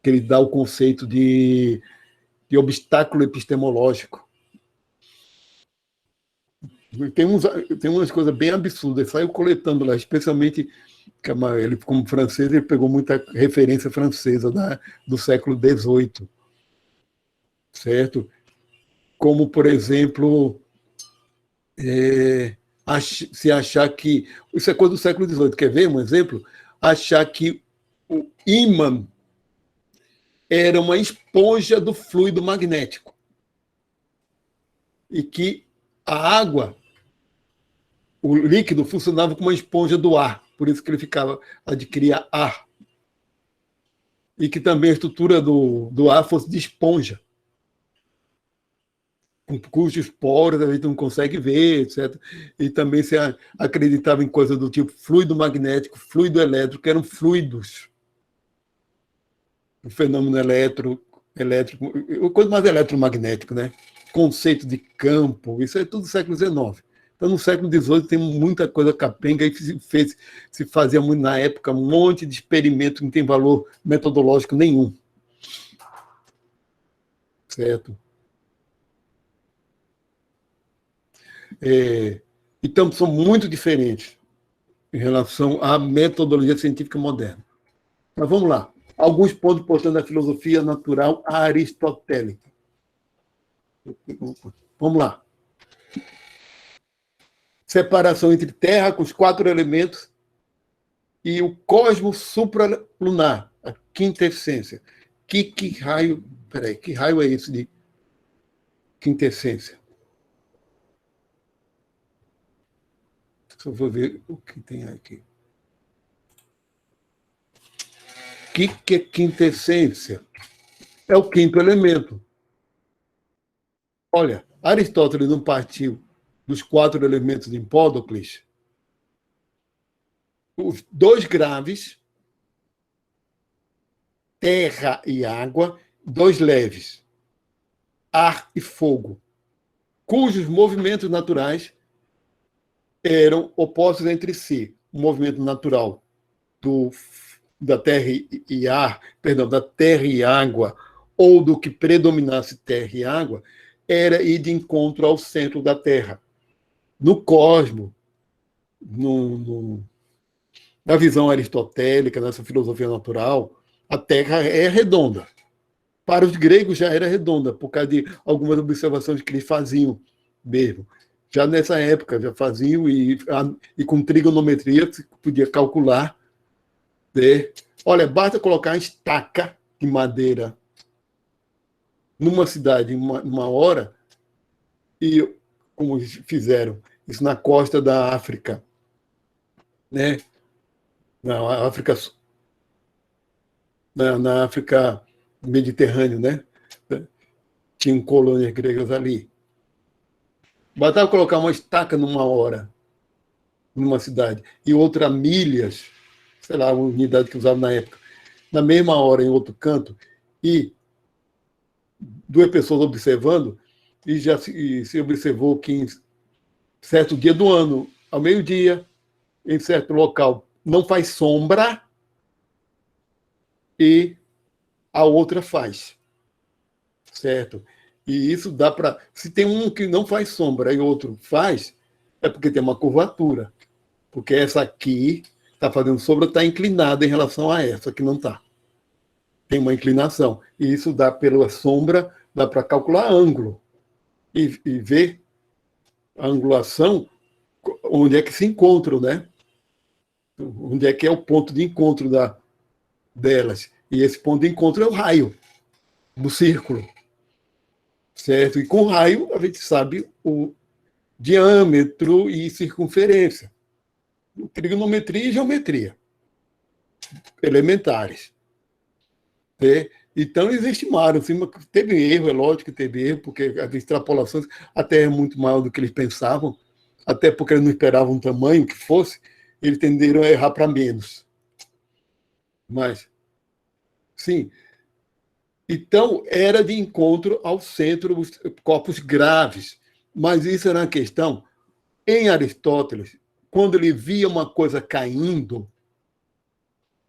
que ele dá o conceito de obstáculo epistemológico. Tem umas coisas bem absurdas. Ele saiu coletando lá, especialmente ele, como francês, ele pegou muita referência francesa do século XVIII, certo? Como, por exemplo, se achar que... Isso é coisa do século XVIII. Quer ver um exemplo? Achar que o ímã era uma esponja do fluido magnético e que a água, o líquido, funcionava como uma esponja do ar, por isso que ele adquiria ar. E que também a estrutura do ar fosse de esponja, cujos poros a gente não consegue ver, etc. E também se acreditava em coisas do tipo fluido magnético, fluido elétrico, que eram fluidos. O fenômeno elétrico, coisa mais eletromagnético, né? Conceito de campo, isso é tudo do século XIX. Então, no século XVIII tem muita coisa capenga e se fazia muito na época um monte de experimento que não tem valor metodológico nenhum. Certo? Então, são muito diferentes em relação à metodologia científica moderna. Mas vamos lá. Alguns pontos importantes da filosofia natural aristotélica. Vamos lá. Separação entre terra, com os 4 elementos, e o cosmos supralunar, a quinta essência. Que raio... Peraí, que raio é esse de quinta essência? Só vou ver o que tem aqui. Que é quinta essência? É o quinto elemento. Olha, Aristóteles não partiu dos 4 elementos de Empédocles. Os 2 graves, terra e água, 2 leves, ar e fogo, cujos movimentos naturais eram opostos entre si. O movimento natural da terra e ar, perdão, da terra e água, ou do que predominasse terra e água, era ir de encontro ao centro da Terra. No cosmos, na visão aristotélica, nessa filosofia natural, a Terra é redonda. Para os gregos já era redonda, por causa de algumas observações que eles faziam mesmo. Já nessa época, já faziam, e com trigonometria se podia calcular. Né? Olha, basta colocar uma estaca de madeira numa cidade, uma hora, e como fizeram isso na costa da África, né? na África, na África Mediterrânea, né? Tinham colônias gregas ali. Bastava colocar uma estaca numa hora, numa cidade, e outra milhas, sei lá, a unidade que usava na época, na mesma hora em outro canto, e 2 pessoas observando, e já se observou que em certo dia do ano, ao meio-dia, em certo local, não faz sombra e a outra faz. Certo? E isso dá para... Se tem um que não faz sombra e outro faz, é porque tem uma curvatura. Porque essa aqui está fazendo sombra, está inclinada em relação a essa que não está. Tem uma inclinação. E isso dá pela sombra, dá para calcular ângulo. E ver a angulação, onde é que se encontram, né? onde é que é o ponto de encontro delas. E esse ponto de encontro é o raio do círculo, certo? E com raio a gente sabe o diâmetro e circunferência, trigonometria e geometria elementares. Né? Então, estimaram, teve erro, é lógico que teve erro, porque as extrapolações, a Terra é muito maior do que eles pensavam, até porque eles não esperavam o tamanho que fosse, eles tenderam a errar para menos. Mas, sim. Então, era de encontro ao centro, os corpos graves. Mas isso era uma questão, em Aristóteles, quando ele via uma coisa caindo,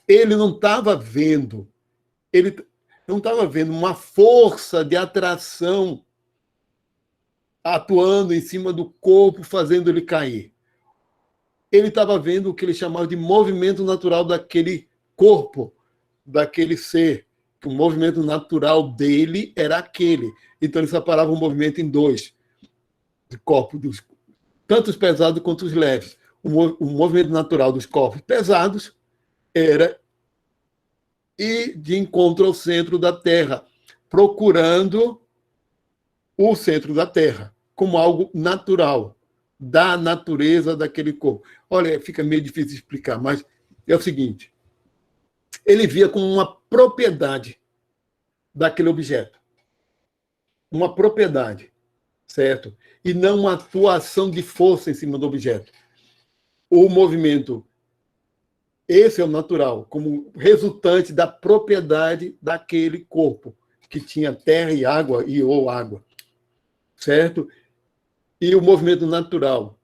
ele não estava vendo, ele não estava vendo uma força de atração atuando em cima do corpo, fazendo ele cair. Ele estava vendo o que ele chamava de movimento natural daquele corpo, daquele ser. O movimento natural dele era aquele. Então ele separava o movimento em dois, de corpo, tanto os pesados quanto os leves. O movimento natural dos corpos pesados era ir de encontro ao centro da Terra, procurando o centro da Terra, como algo natural, da natureza daquele corpo. Olha, fica meio difícil de explicar, mas é o seguinte: ele via como uma propriedade daquele objeto. Uma propriedade, certo? E não uma atuação de força em cima do objeto. O movimento, esse é o natural, como resultante da propriedade daquele corpo, que tinha terra e água, ou água, certo? E o movimento natural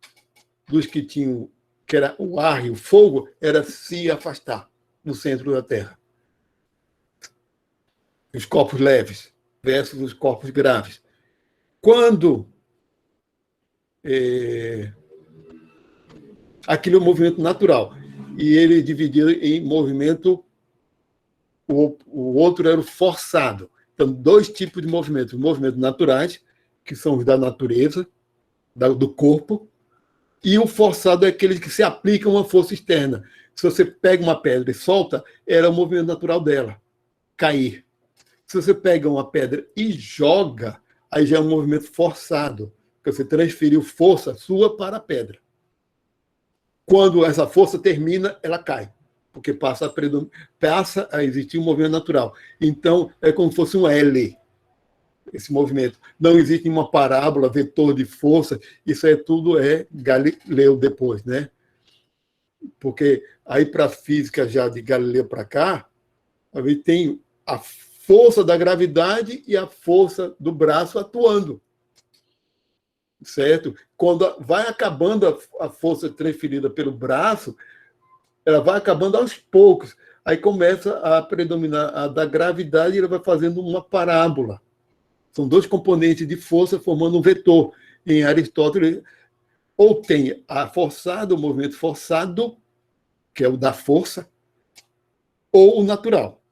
dos que tinham, que era o ar e o fogo, era se afastar do centro da Terra. Os corpos leves versus os corpos graves. Quando aquilo é um movimento natural, e ele dividia em movimento, o outro era o forçado. Então, dois tipos de movimentos: movimentos naturais, que são os da natureza, do corpo, e o forçado é aquele que se aplica uma força externa. Se você pega uma pedra e solta, era o movimento natural dela, cair. Se você pega uma pedra e joga, aí já é um movimento forçado, porque você transferiu força sua para a pedra. Quando essa força termina, ela cai, porque passa a existir um movimento natural. Então, é como se fosse um L, esse movimento. Não existe uma parábola, vetor de força, isso tudo é Galileu depois, né? Porque aí, para a física já de Galileu para cá, a gente tem a força da gravidade e a força do braço atuando. Certo? Quando vai acabando a força transferida pelo braço, ela vai acabando aos poucos. Aí começa a predominar a da gravidade e ela vai fazendo uma parábola. São dois componentes de força formando um vetor. Em Aristóteles, ou tem a forçada, o movimento forçado, que é o da força, ou o natural.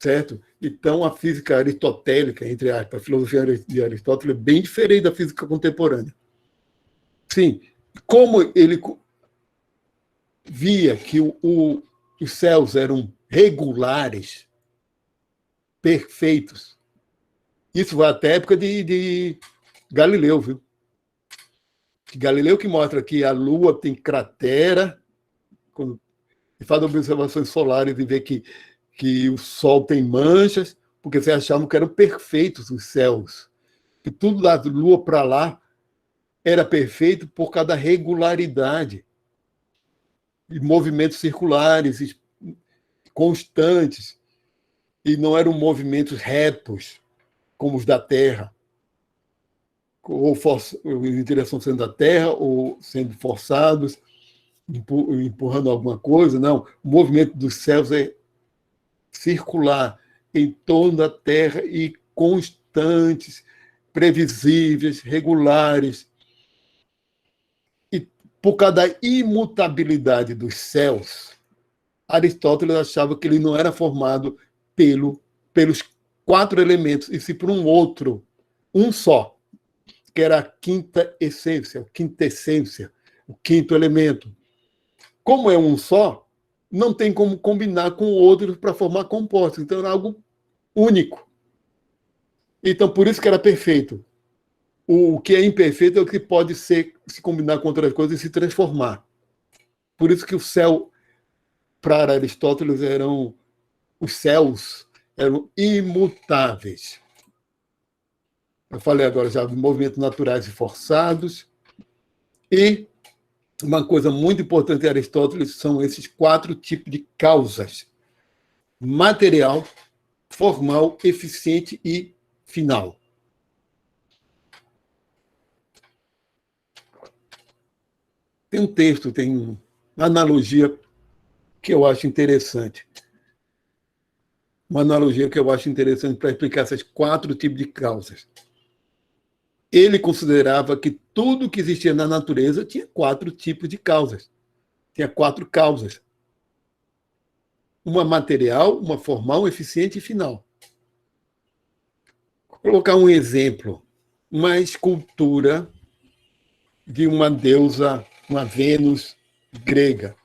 Certo? Então, a física aristotélica, entre aspas, a filosofia de Aristóteles é bem diferente da física contemporânea. Sim, como ele via que os céus eram regulares, perfeitos, isso vai até a época de Galileu, viu? Galileu que mostra que a Lua tem cratera, quando faz observações solares e vê que o Sol tem manchas, porque vocês achavam que eram perfeitos os céus. Que tudo da Lua para lá era perfeito por causa da regularidade. E movimentos circulares, constantes. E não eram movimentos retos, como os da Terra. Ou em direção sendo da Terra, ou sendo forçados, empurrando alguma coisa. Não. O movimento dos céus é circular em torno da Terra e constantes, previsíveis, regulares. E por causa da imutabilidade dos céus, Aristóteles achava que ele não era formado pelos quatro elementos, e sim por um outro, um só, que era a quinta essência, o quinto elemento. como é um só, não tem como combinar com outros para formar compostos. Então, era algo único. Então, por isso que era perfeito. O que é imperfeito é o que pode se combinar com outras coisas e se transformar. Por isso que o céu, para Aristóteles, os céus eram imutáveis. Eu falei agora já de movimentos naturais e forçados. E uma coisa muito importante em Aristóteles são esses 4 tipos de causas: material, formal, eficiente e final. Tem um texto, tem uma analogia que eu acho interessante. Uma analogia que eu acho interessante para explicar esses 4 tipos de causas. Ele considerava que tudo que existia na natureza tinha 4 tipos de causas. Tinha 4 causas. Uma material, uma formal, eficiente e final. Vou colocar um exemplo. Uma escultura de uma deusa, uma Vênus grega.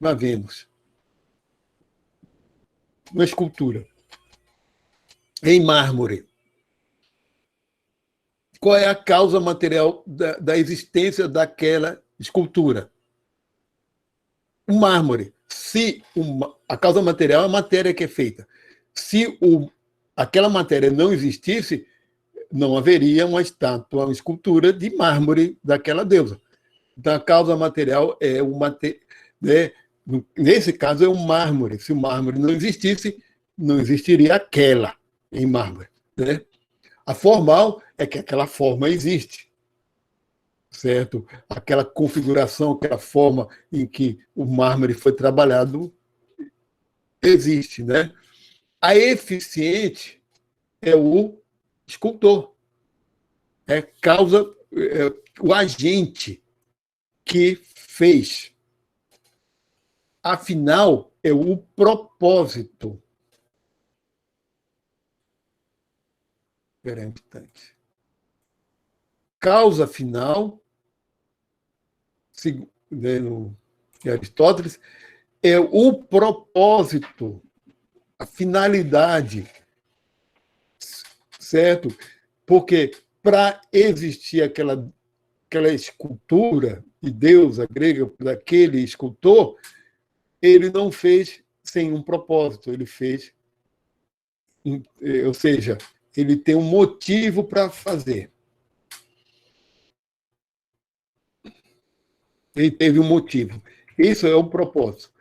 Uma Vênus. Uma escultura. Em mármore. Qual é a causa material da existência daquela escultura? O mármore. Se a causa material é a matéria que é feita. Se aquela matéria não existisse, não haveria uma estátua, uma escultura de mármore daquela deusa. Então, a causa material é o né? Nesse caso, é o mármore. Se o mármore não existisse, não existiria aquela em mármore. Né? A formal é que aquela forma existe, certo? Aquela configuração, aquela forma em que o mármore foi trabalhado existe, né? A eficiente é o escultor, o agente que fez. Afinal, é o propósito. Espera aí um instante. Causa final, segundo Aristóteles, é o propósito, a finalidade, certo? Porque para existir aquela escultura de deusa grega, daquele escultor, ele não fez sem um propósito, ele fez, ou seja, ele tem um motivo para fazer. Ele teve um motivo. Isso é o propósito.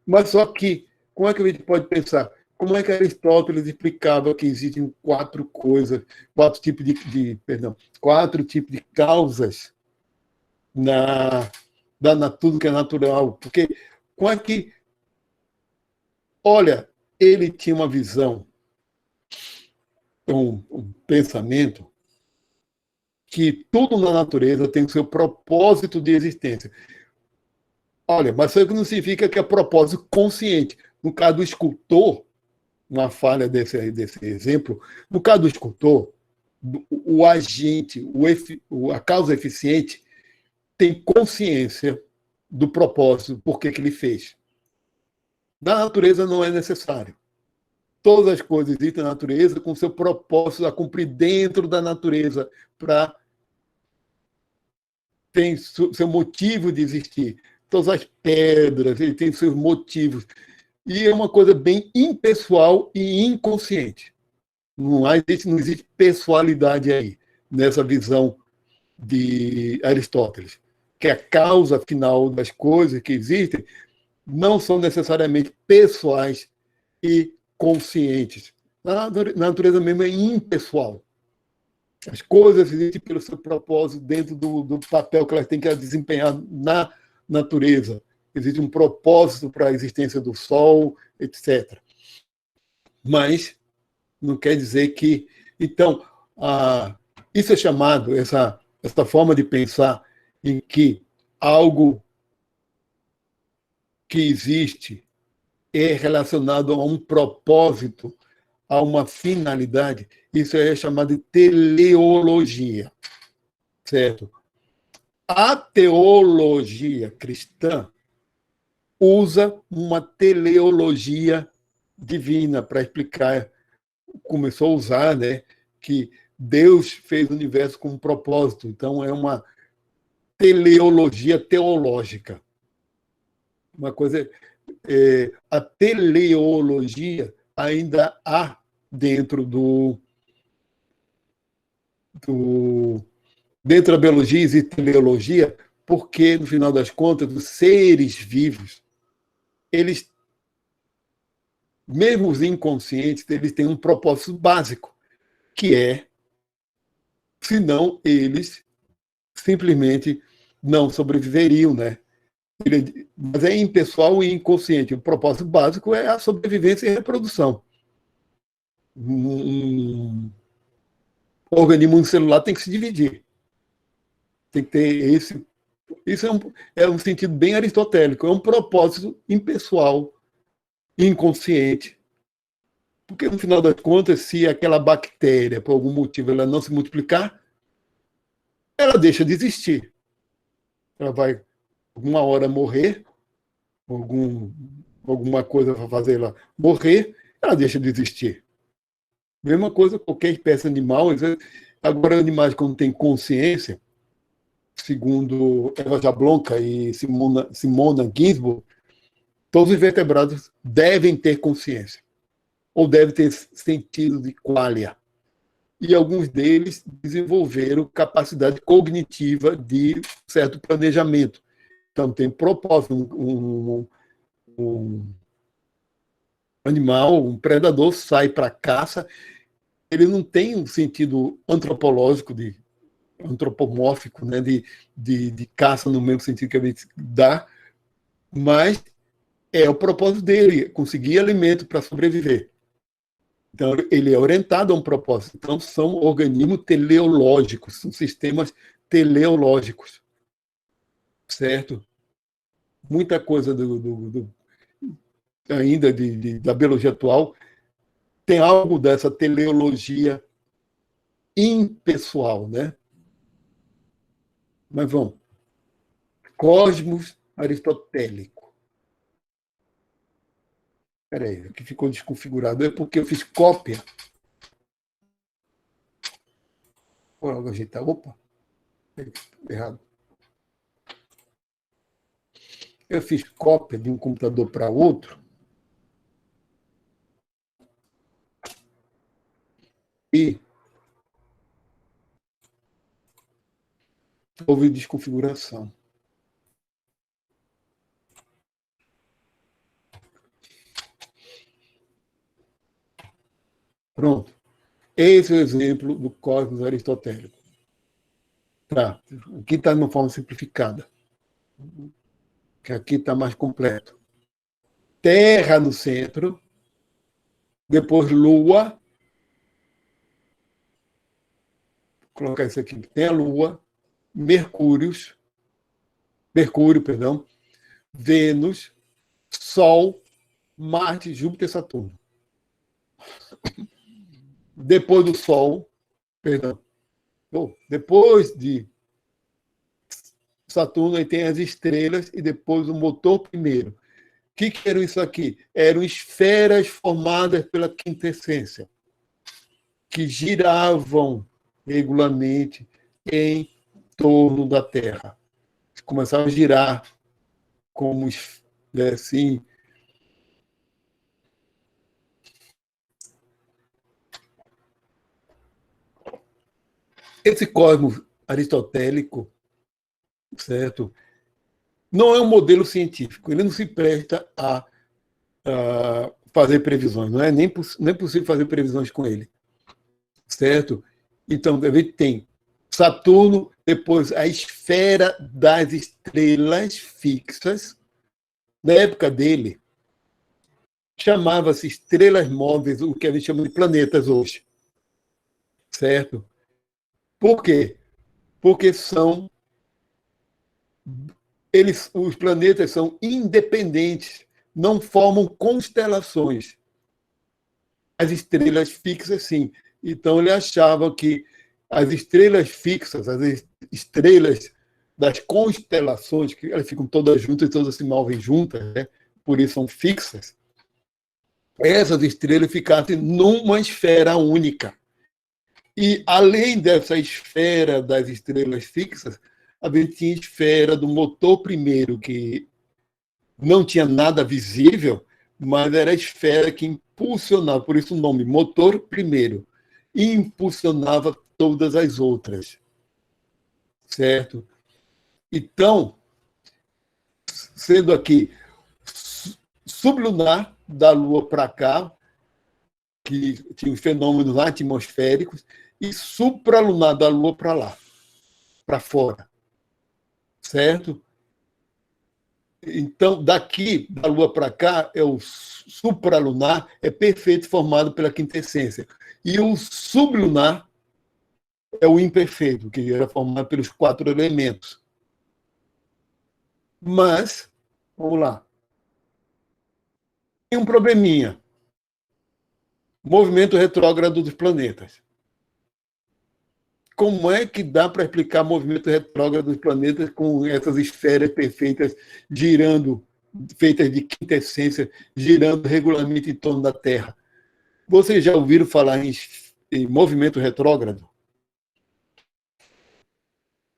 Mas só que, como é que a gente pode pensar? Como é que Aristóteles explicava que existem 4 coisas, 4 tipos perdão, 4 tipos de causas tudo que é natural? Porque como é que, olha, ele tinha uma visão, um pensamento que tudo na natureza tem o seu propósito de existência. Olha, mas isso não significa que é propósito consciente. No caso do escultor, uma falha desse exemplo, no caso do escultor, o agente, a causa eficiente, tem consciência do propósito, por que ele fez. Na natureza não é necessário. Todas as coisas existem na natureza com seu propósito a cumprir dentro da natureza, tem seu motivo de existir. Todas as pedras, ele tem seus motivos. E é uma coisa bem impessoal e inconsciente. Não existe pessoalidade aí, nessa visão de Aristóteles, que a causa final das coisas que existem não são necessariamente pessoais e conscientes. Na natureza mesmo é impessoal. As coisas existem pelo seu propósito dentro do papel que elas têm que desempenhar na natureza. Existe um propósito para a existência do Sol, etc. Mas não quer dizer que... Então, isso é chamado, essa forma de pensar em que algo que existe é relacionado a um propósito, a uma finalidade, isso é chamado de teleologia, certo? A teologia cristã usa uma teleologia divina para explicar, começou a usar, né, que Deus fez o universo com um propósito. Então, é uma teleologia teológica. Uma coisa, a teleologia ainda há dentro dentro da biologia existe teleologia, porque, no final das contas, os seres vivos, eles, mesmo os inconscientes, eles têm um propósito básico, que é, senão eles simplesmente não sobreviveriam, né? Mas é impessoal e inconsciente. O propósito básico é a sobrevivência e a reprodução. Um organismo unicelular tem que se dividir. Tem que ter esse. Isso é um sentido bem aristotélico. É um propósito impessoal, inconsciente. Porque, no final das contas, se aquela bactéria, por algum motivo, ela não se multiplicar, ela deixa de existir. Ela vai, alguma hora, morrer, alguma coisa para fazer ela morrer, ela deixa de existir. Mesma coisa qualquer espécie animal. Agora, animais, quando têm consciência, segundo Eva Jablonka e Simona Ginsburg, todos os vertebrados devem ter consciência, ou devem ter sentido de qualia. E alguns deles desenvolveram capacidade cognitiva de certo planejamento. Então, tem propósito. Um animal, um predador, sai para caça, ele não tem um sentido antropológico, antropomórfico, né, de caça no mesmo sentido que a gente dá, mas é o propósito dele, conseguir alimento para sobreviver. Então, ele é orientado a um propósito. Então, são organismos teleológicos, são sistemas teleológicos, certo? Muita coisa ainda da biologia atual tem algo dessa teleologia impessoal, né? Mas vamos. Cosmos aristotélico. Espera aí, aqui ficou desconfigurado. É porque eu fiz cópia. Vou ajeitar. Opa, errado. Eu fiz cópia de um computador para outro e houve desconfiguração. Pronto. Esse é o exemplo do cosmos aristotélico. Tá. Aqui está de uma forma simplificada, que aqui está mais completo. Terra no centro, depois Lua. Vou colocar isso aqui. Tem a Lua, Mercúrio, perdão, Vênus, Sol, Marte, Júpiter e Saturno. Depois do Sol, perdão, depois de Saturno, aí tem as estrelas e depois o motor primeiro. O que eram isso aqui? Eram esferas formadas pela quintessência, que giravam regularmente em torno da Terra. Começavam a girar como assim. Esse cosmos aristotélico, certo? Não é um modelo científico, ele não se presta a fazer previsões, não é nem possível fazer previsões com ele, certo? Então, a gente tem Saturno, depois a esfera das estrelas fixas. Na época dele, chamava-se estrelas móveis, o que a gente chama de planetas hoje, certo? Por quê? Porque os planetas são independentes, não formam constelações. As estrelas fixas, sim. Então, ele achava que as estrelas fixas, as estrelas das constelações, que elas ficam todas juntas e todas se movem juntas, né? Por isso são fixas, essas estrelas ficassem numa esfera única. E, além dessa esfera das estrelas fixas, a gente tinha a esfera do motor primeiro, que não tinha nada visível, mas era a esfera que impulsionava, por isso o nome, motor primeiro, e impulsionava todas as outras. Certo? Então, sendo aqui sublunar da Lua para cá, que tinha os fenômenos atmosféricos, e supralunar da Lua para lá, para fora. Certo? Então, daqui, da Lua para cá, é o supralunar, é perfeito, formado pela quintessência. E o sublunar é o imperfeito, que era formado pelos 4 elementos. Mas, vamos lá. Tem um probleminha. Movimento retrógrado dos planetas. Como é que dá para explicar movimento retrógrado dos planetas com essas esferas perfeitas girando, feitas de quintessência, girando regularmente em torno da Terra? Vocês já ouviram falar em movimento retrógrado?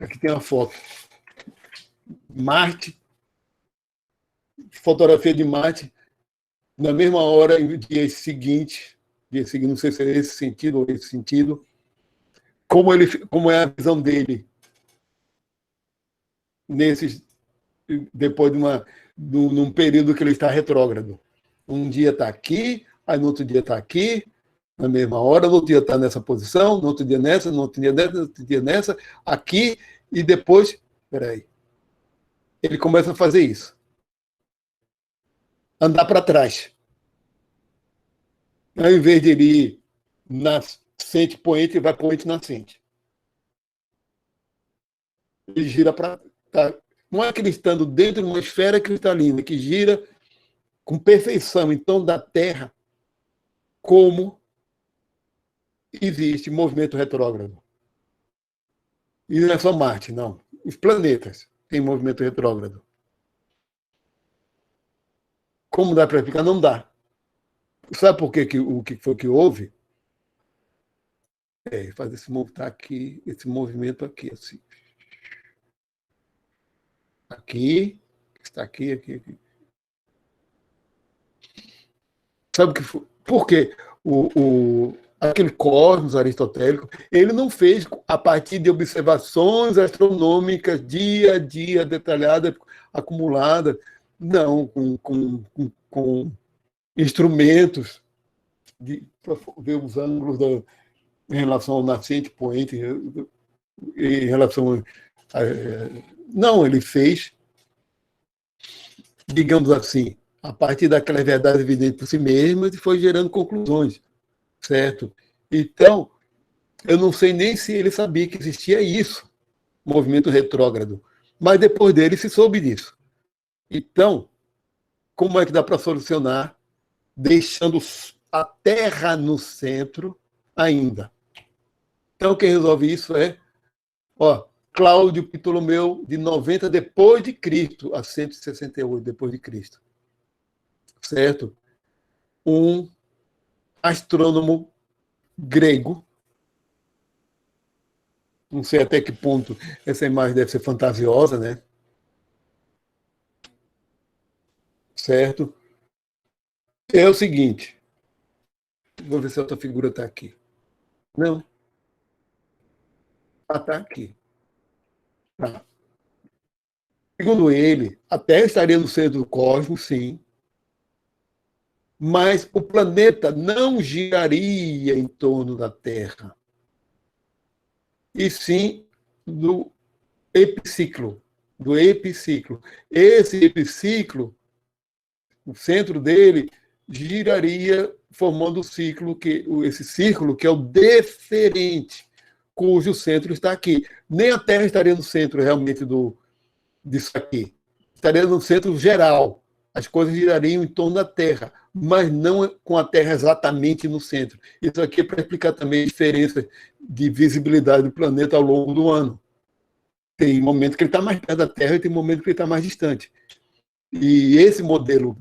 Aqui tem uma foto. Marte, fotografia de Marte, na mesma hora, em dia seguinte, não sei se é esse sentido ou esse sentido, como é a visão dele depois num período que ele está retrógrado. Um dia está aqui, aí no outro dia está aqui, na mesma hora, no outro dia está nessa posição, no outro dia nessa, no outro dia nessa, no outro dia nessa, aqui, e depois, peraí, ele começa a fazer isso. Andar para trás. Ao invés de ele ir nascente, poente, ele vai poente nascente. Ele gira para. Não é que ele estando dentro de uma esfera cristalina que gira com perfeição em torno da Terra, como existe movimento retrógrado. E não é só Marte, não. Os planetas têm movimento retrógrado. Como dá para explicar? Não dá. Sabe por que o que foi que houve? Faz esse movimento aqui, assim. Aqui, está aqui, aqui, aqui. Sabe o que foi? Por quê? Aquele cosmos aristotélico, ele não fez a partir de observações astronômicas dia a dia, detalhadas, acumuladas, não, com instrumentos para ver os ângulos em relação ao nascente, poente, em relação a, não, ele fez, digamos assim, a partir daquelas verdades evidentes por si mesmas e foi gerando conclusões, certo? Então, eu não sei nem se ele sabia que existia isso, movimento retrógrado, mas depois dele se soube disso. Então, como é que dá para solucionar deixando a Terra no centro ainda? Então, quem resolve isso é Cláudio Ptolomeu, de 90 depois de Cristo, a 168 depois de Cristo. Certo? Um astrônomo grego. Não sei até que ponto essa imagem deve ser fantasiosa, né? Certo? É o seguinte. Vou ver se a outra figura está aqui. Não. Está aqui. Tá. Segundo ele, a Terra estaria no centro do cosmos, sim, mas o planeta não giraria em torno da Terra, e sim do epiciclo. Esse epiciclo, o centro dele, giraria formando esse círculo que é o deferente, cujo centro está aqui. Nem a Terra estaria no centro realmente disso aqui. Estaria no centro geral. As coisas girariam em torno da Terra, mas não com a Terra exatamente no centro. Isso aqui é para explicar também a diferença de visibilidade do planeta ao longo do ano. Tem momento que ele está mais perto da Terra e tem momento que ele está mais distante. E esse modelo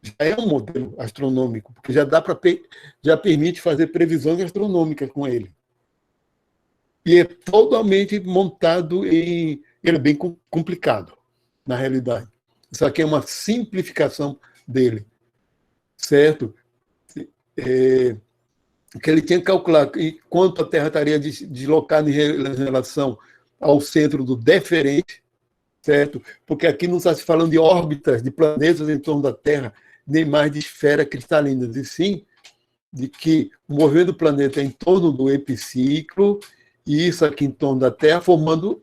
já é um modelo astronômico, porque já permite fazer previsões astronômicas com ele. E é totalmente montado em. Ele é bem complicado, na realidade. Isso aqui é uma simplificação dele, certo? Que ele tinha que calcular quanto a Terra estaria deslocada em relação ao centro do deferente, certo? Porque aqui não está se falando de órbitas de planetas em torno da Terra, nem mais de esferas cristalinas, e sim de que o movimento do planeta é em torno do epiciclo, e isso aqui em torno da Terra, formando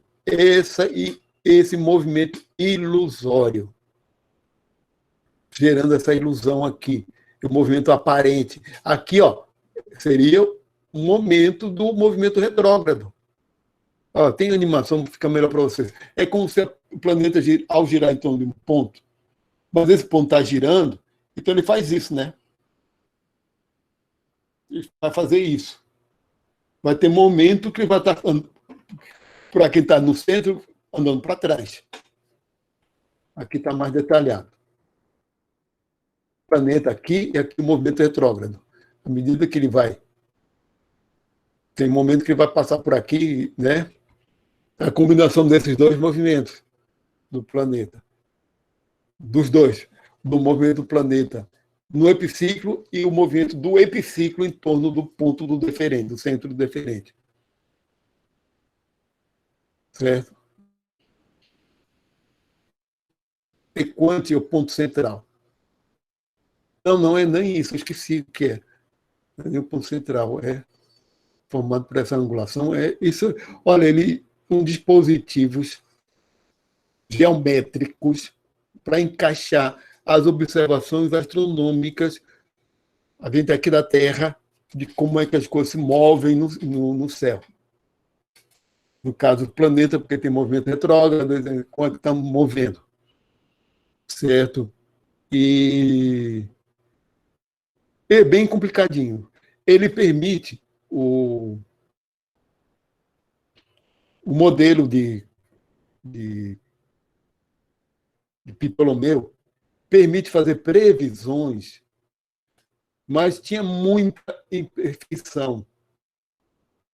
esse movimento ilusório, gerando essa ilusão aqui, o movimento aparente. Aqui, ó, seria o momento do movimento retrógrado. Ó, tem animação que fica melhor para vocês. É como se o planeta, ao girar em torno de um ponto, mas esse ponto está girando, então ele faz isso, né? Ele vai fazer isso. Vai ter momento que ele vai estar, para quem está no centro, andando para trás. Aqui está mais detalhado. O planeta aqui e aqui o movimento retrógrado. À medida que ele vai. Tem momento que ele vai passar por aqui, né? A combinação desses dois movimentos do planeta. Dos dois. Do movimento do planeta no epiciclo e o movimento do epiciclo em torno do ponto do deferente, do centro do deferente. Certo? Equante é o ponto central. Não é nem isso, eu esqueci o que é. Não é nem o ponto central, é formado por essa angulação. É isso. Olha, ele são dispositivos geométricos para encaixar as observações astronômicas, a gente aqui da Terra, de como é que as coisas se movem no céu. No caso do planeta, porque tem movimento retrógrado, como é que está movendo. Certo? E é bem complicadinho. Ele permite o modelo de Ptolomeu, permite fazer previsões, mas tinha muita imperfeição.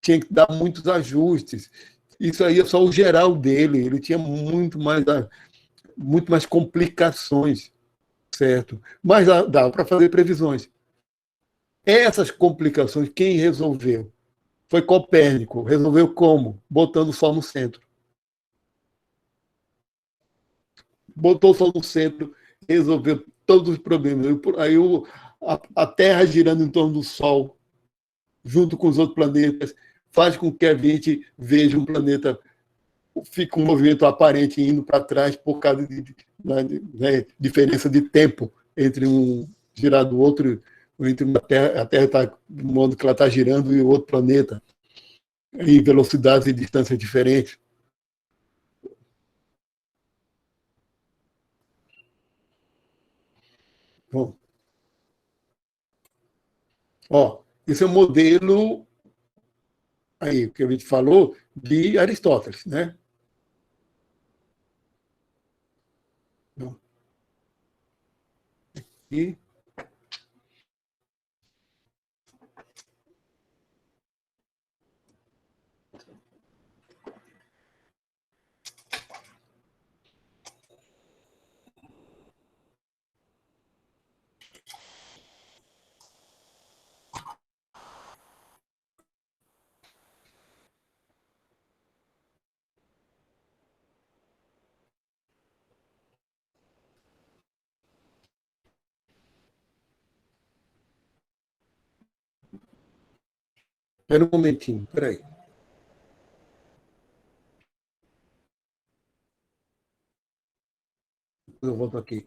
Tinha que dar muitos ajustes. Isso aí é só o geral dele. Ele tinha muito mais complicações, certo? Mas dá para fazer previsões. Essas complicações, quem resolveu? Foi Copérnico. Resolveu como? Botando o Sol no centro. Botou o Sol no centro, resolveu todos os problemas. Aí a Terra girando em torno do Sol, junto com os outros planetas, faz com que a gente veja um planeta, fica um movimento aparente indo para trás por causa de diferença de tempo entre um girar do outro, entre a Terra está do modo que ela está girando e o outro planeta, em velocidades e distâncias diferentes. Bom, ó, esse é o modelo aí que a gente falou de Aristóteles, né? E espera um momentinho, peraí. Eu volto aqui.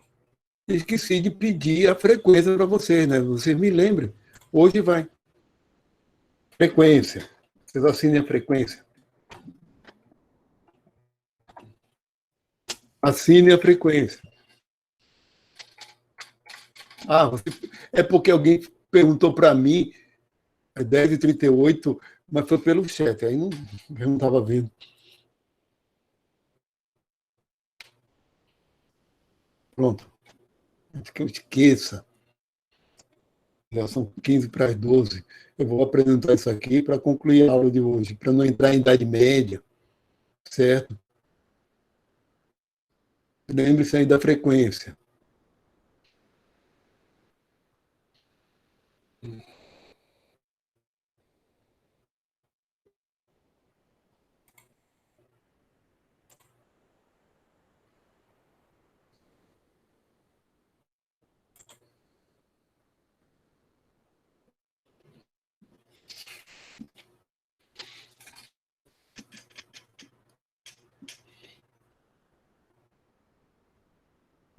Esqueci de pedir a frequência para vocês, né? Vocês me lembrem. Hoje vai. Frequência. Vocês assinem a frequência. Assine a frequência. É porque alguém perguntou para mim, é 10h38, mas foi pelo chat, aí não, eu não estava vendo. Pronto. Antes que eu esqueça, já são 15 para as 12. Eu vou apresentar isso aqui para concluir a aula de hoje, para não entrar em Idade Média, certo? Lembre-se aí da frequência.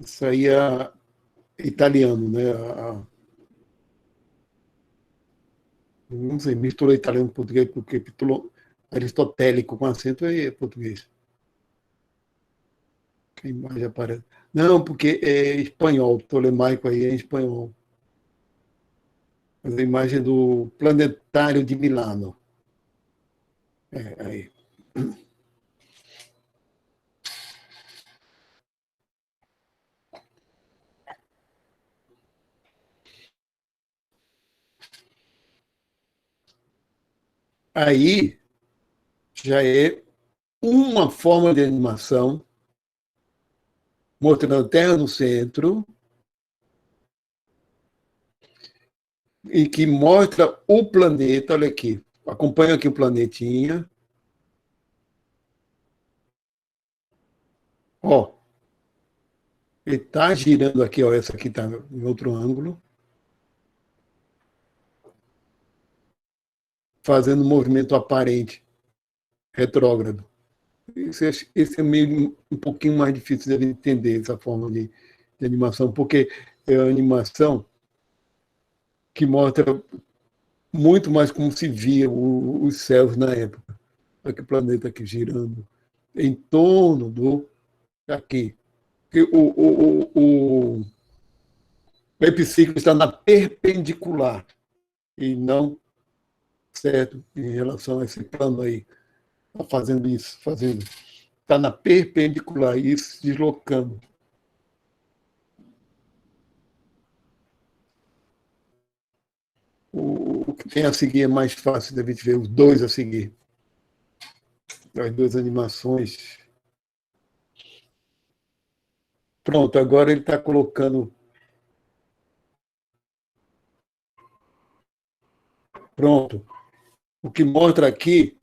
Isso aí é italiano, né? Não sei, misturou italiano com português, porque misturou aristotélico com acento é português. Que imagem aparece. Não, porque é espanhol, tolemaico aí é espanhol. Mas a imagem do planetário de Milano. É, aí. Aí já é uma forma de animação mostrando a Terra no centro e que mostra o planeta. Olha aqui, acompanha aqui o planetinha. Ó, ele está girando aqui, ó, essa aqui está em outro ângulo, fazendo um movimento aparente, retrógrado. Esse é meio um pouquinho mais difícil de entender, essa forma de animação, porque é uma animação que mostra muito mais como se via os céus na época. Olha que planeta aqui girando em torno do aqui. O epiciclo está na perpendicular e não certo em relação a esse plano aí. Está fazendo isso, fazendo. Está na perpendicular, isso se deslocando. O que tem a seguir é mais fácil de a gente ver os dois a seguir. As duas animações. Pronto, agora ele está colocando. Pronto. O que mostra aqui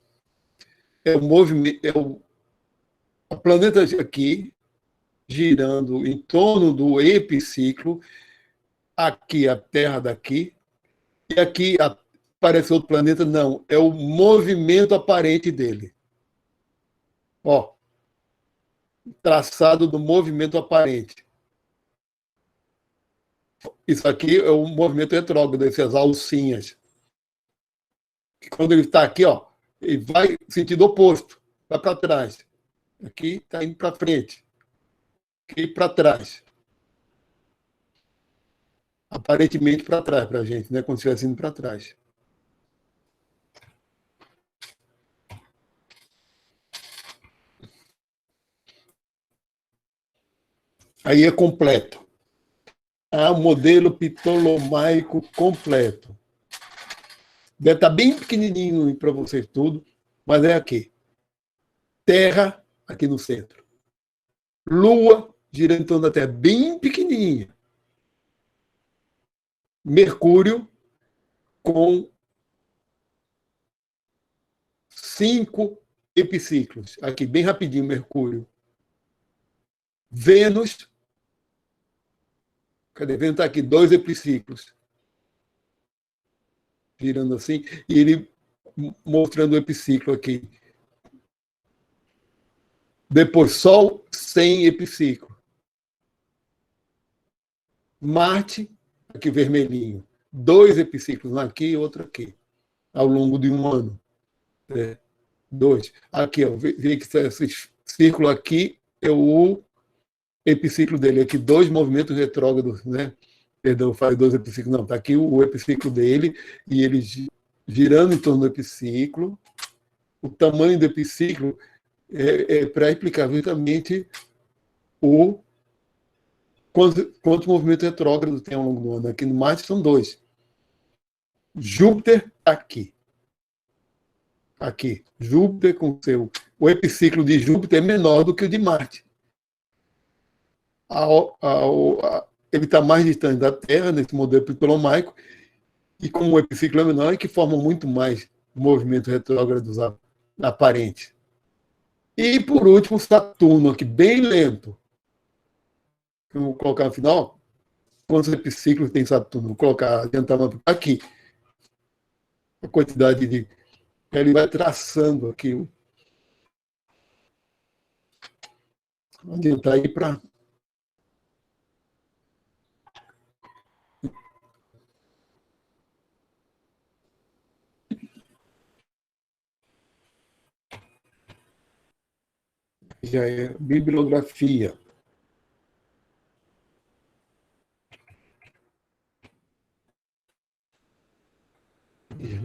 é o movimento, o planeta aqui girando em torno do epiciclo, aqui a Terra daqui, e aqui aparece outro planeta, não, é o movimento aparente dele. Ó, traçado do movimento aparente. Isso aqui é o movimento retrógrado, essas alcinhas. Quando ele está aqui, ó, ele vai sentido oposto, vai para trás. Aqui está indo para frente, aqui para trás. Aparentemente para trás para a gente, né? Como se estivesse indo para trás. Aí é completo. É um modelo ptolomaico completo. Deve estar bem pequenininho para vocês tudo, mas é aqui. Terra, aqui no centro. Lua, girando em torno da Terra, bem pequenininha. Mercúrio, com 5 epiciclos. Aqui, bem rapidinho, Mercúrio. Vênus, cadê? Vênus está aqui, 2 epiciclos. Girando assim, e ele mostrando o epiciclo aqui. Depois, Sol, 100 epiciclo. Marte, aqui vermelhinho, 2 epiciclos, um aqui e outro aqui, ao longo de um ano. É, 2. Aqui, ó, vê que esse círculo aqui é o epiciclo dele. Aqui, 2 movimentos retrógrados, né? Perdão, falei 2 epiciclos, não, está aqui o epiciclo dele, e ele girando em torno do epiciclo. O tamanho do epiciclo é para explicar justamente quantos movimentos retrógrados tem ao longo do ano? Aqui no Marte são 2. Júpiter aqui. Aqui. Júpiter com seu... O epiciclo de Júpiter é menor do que o de Marte. Ele está mais distante da Terra, nesse modelo ptolomaico, e como o epiciclo é menor, é que forma muito mais movimentos retrógrados aparentes. E, por último, Saturno, aqui, bem lento. Eu vou colocar no final, quantos epiciclos tem Saturno? Vou colocar, adiantar aqui. A quantidade de... Ele vai traçando aqui. Adiantar aí para... Já é bibliografia.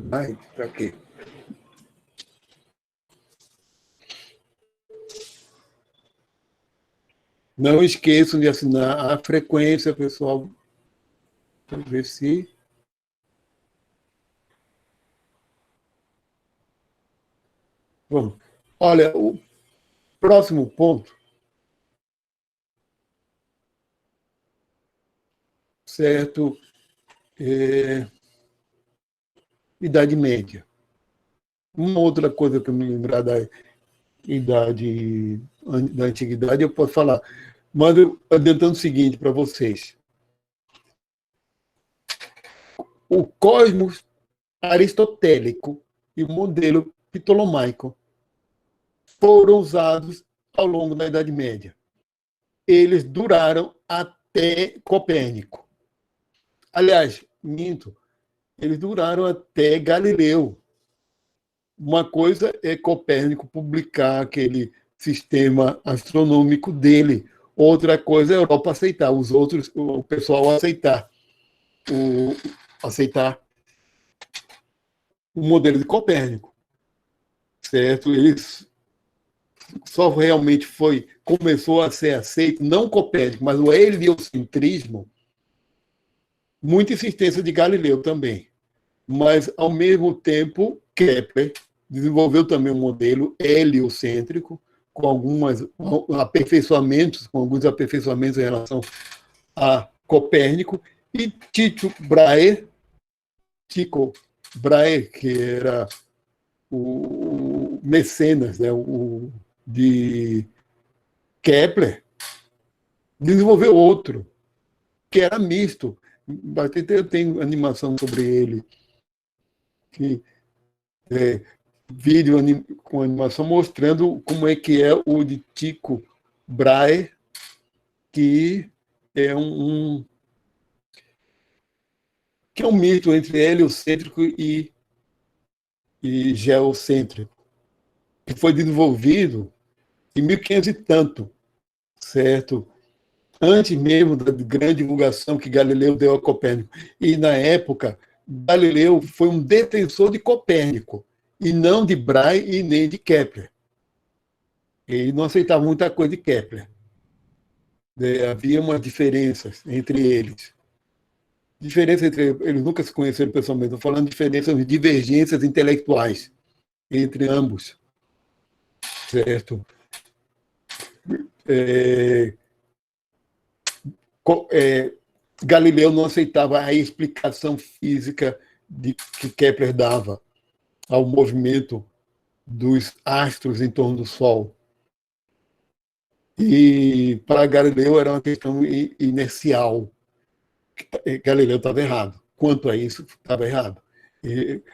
Vai, para quê? Não esqueçam de assinar a frequência, pessoal. Vamos ver se... Vamos. Olha, o próximo ponto, certo? Idade média. Uma outra coisa que eu me lembrar da idade da antiguidade, eu posso falar. Mas adiantando o seguinte para vocês. O cosmos aristotélico e o modelo ptolomaico foram usados ao longo da Idade Média. Eles duraram até Copérnico. Aliás, minto, eles duraram até Galileu. Uma coisa é Copérnico publicar aquele sistema astronômico dele, outra coisa é a Europa aceitar, os outros, o pessoal aceitar o modelo de Copérnico, certo? Ele só realmente começou a ser aceito, não Copérnico, mas o heliocentrismo, muita insistência de Galileu também. Mas, ao mesmo tempo, Kepler desenvolveu também um modelo heliocêntrico, com alguns aperfeiçoamentos em relação a Copérnico, e Tycho Brahe, que era o mecenas, né, de Kepler, desenvolveu outro, que era misto. Eu tenho animação sobre ele, que vídeo com animação mostrando como é que é o de Tycho Brahe, que é um mito entre heliocêntrico e geocêntrico, que foi desenvolvido em 1500 e tanto, certo? Antes mesmo da grande divulgação que Galileu deu a Copérnico. E, na época, Galileu foi um defensor de Copérnico, e não de Brahe e nem de Kepler. Ele não aceitava muita coisa de Kepler. Havia umas diferenças entre eles. Eles nunca se conheceram pessoalmente, estou falando de diferenças, divergências intelectuais entre ambos, certo? Galileu não aceitava a explicação física que Kepler dava ao movimento dos astros em torno do Sol. E para Galileu era uma questão inercial. Galileu estava errado. Quanto a isso, estava errado.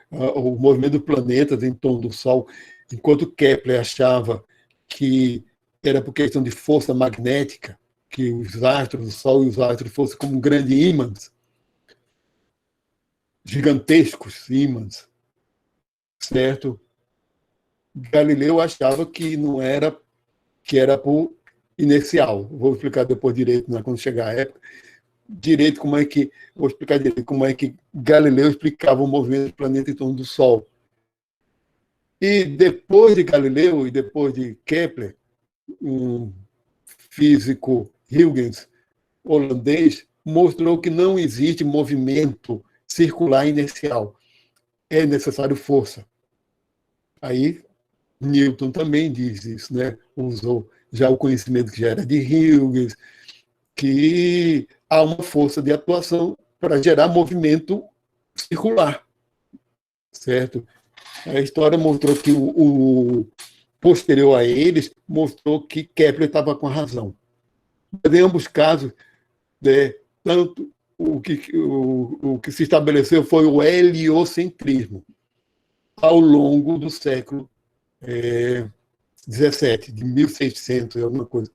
O movimento dos planetas em torno do Sol, enquanto Kepler achava que era por questão de força magnética, que os astros, o Sol e os astros fossem como grandes ímãs, gigantescos ímãs, certo? Galileu achava que não era, que era por inercial. Vou explicar depois direito, né, quando chegar a época. Vou explicar direito como é que Galileu explicava o movimento do planeta em torno do Sol. E depois de Galileu e depois de Kepler, um físico, Huygens, holandês mostrou que não existe movimento circular inercial. É necessário força. Aí Newton também diz isso, né? Usou já o conhecimento que já era de Huygens, que há uma força de atuação para gerar movimento circular, certo? A história mostrou que o posterior a eles mostrou que Kepler estava com a razão. Mas em ambos os casos, né, tanto o que se estabeleceu foi o heliocentrismo ao longo do século XVII, de 1600 e alguma coisa.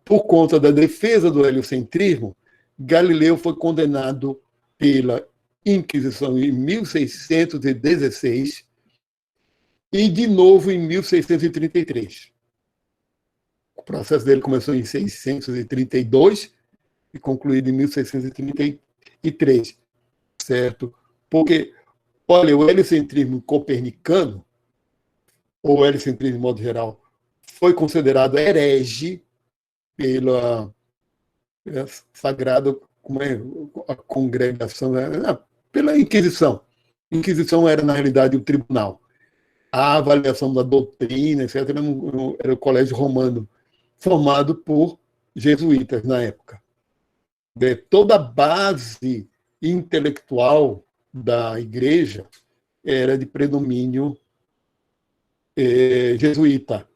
Por conta da defesa do heliocentrismo, Galileu foi condenado pela Inquisição em 1616 e de novo em 1633. O processo dele começou em 632 e concluído em 1633, certo? Porque, olha, o heliocentrismo copernicano, ou heliocentrismo de modo geral, foi considerado herege pela sagrada, como é, a congregação, pela Inquisição. A Inquisição era, na realidade, o tribunal. A avaliação da doutrina, etc., era o colégio romano, formado por jesuítas na época. Toda a base intelectual da igreja era de predomínio jesuíta,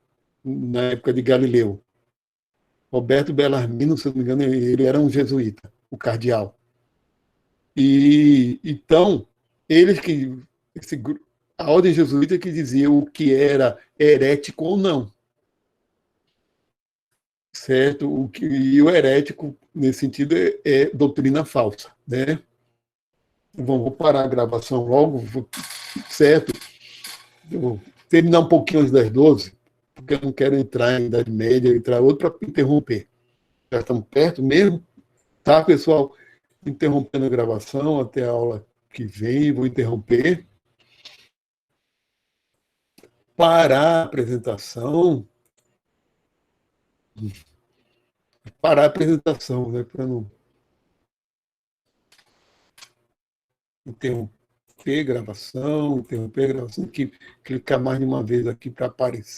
na época de Galileu. Roberto Bellarmino, se não me engano, ele era um jesuíta, o cardeal. E então, eles que a ordem jesuíta que dizia o que era herético ou não, certo? E o herético nesse sentido é doutrina falsa, né? Vou parar a gravação logo, certo? Eu vou terminar um pouquinho antes das 12, porque eu não quero entrar em Idade Média, entrar outro para interromper. Já estamos perto mesmo, tá, pessoal? Interrompendo a gravação até a aula que vem, vou interromper. Parar a apresentação. Parar a apresentação, né? Para não interromper gravação, que clicar mais de uma vez aqui para aparecer.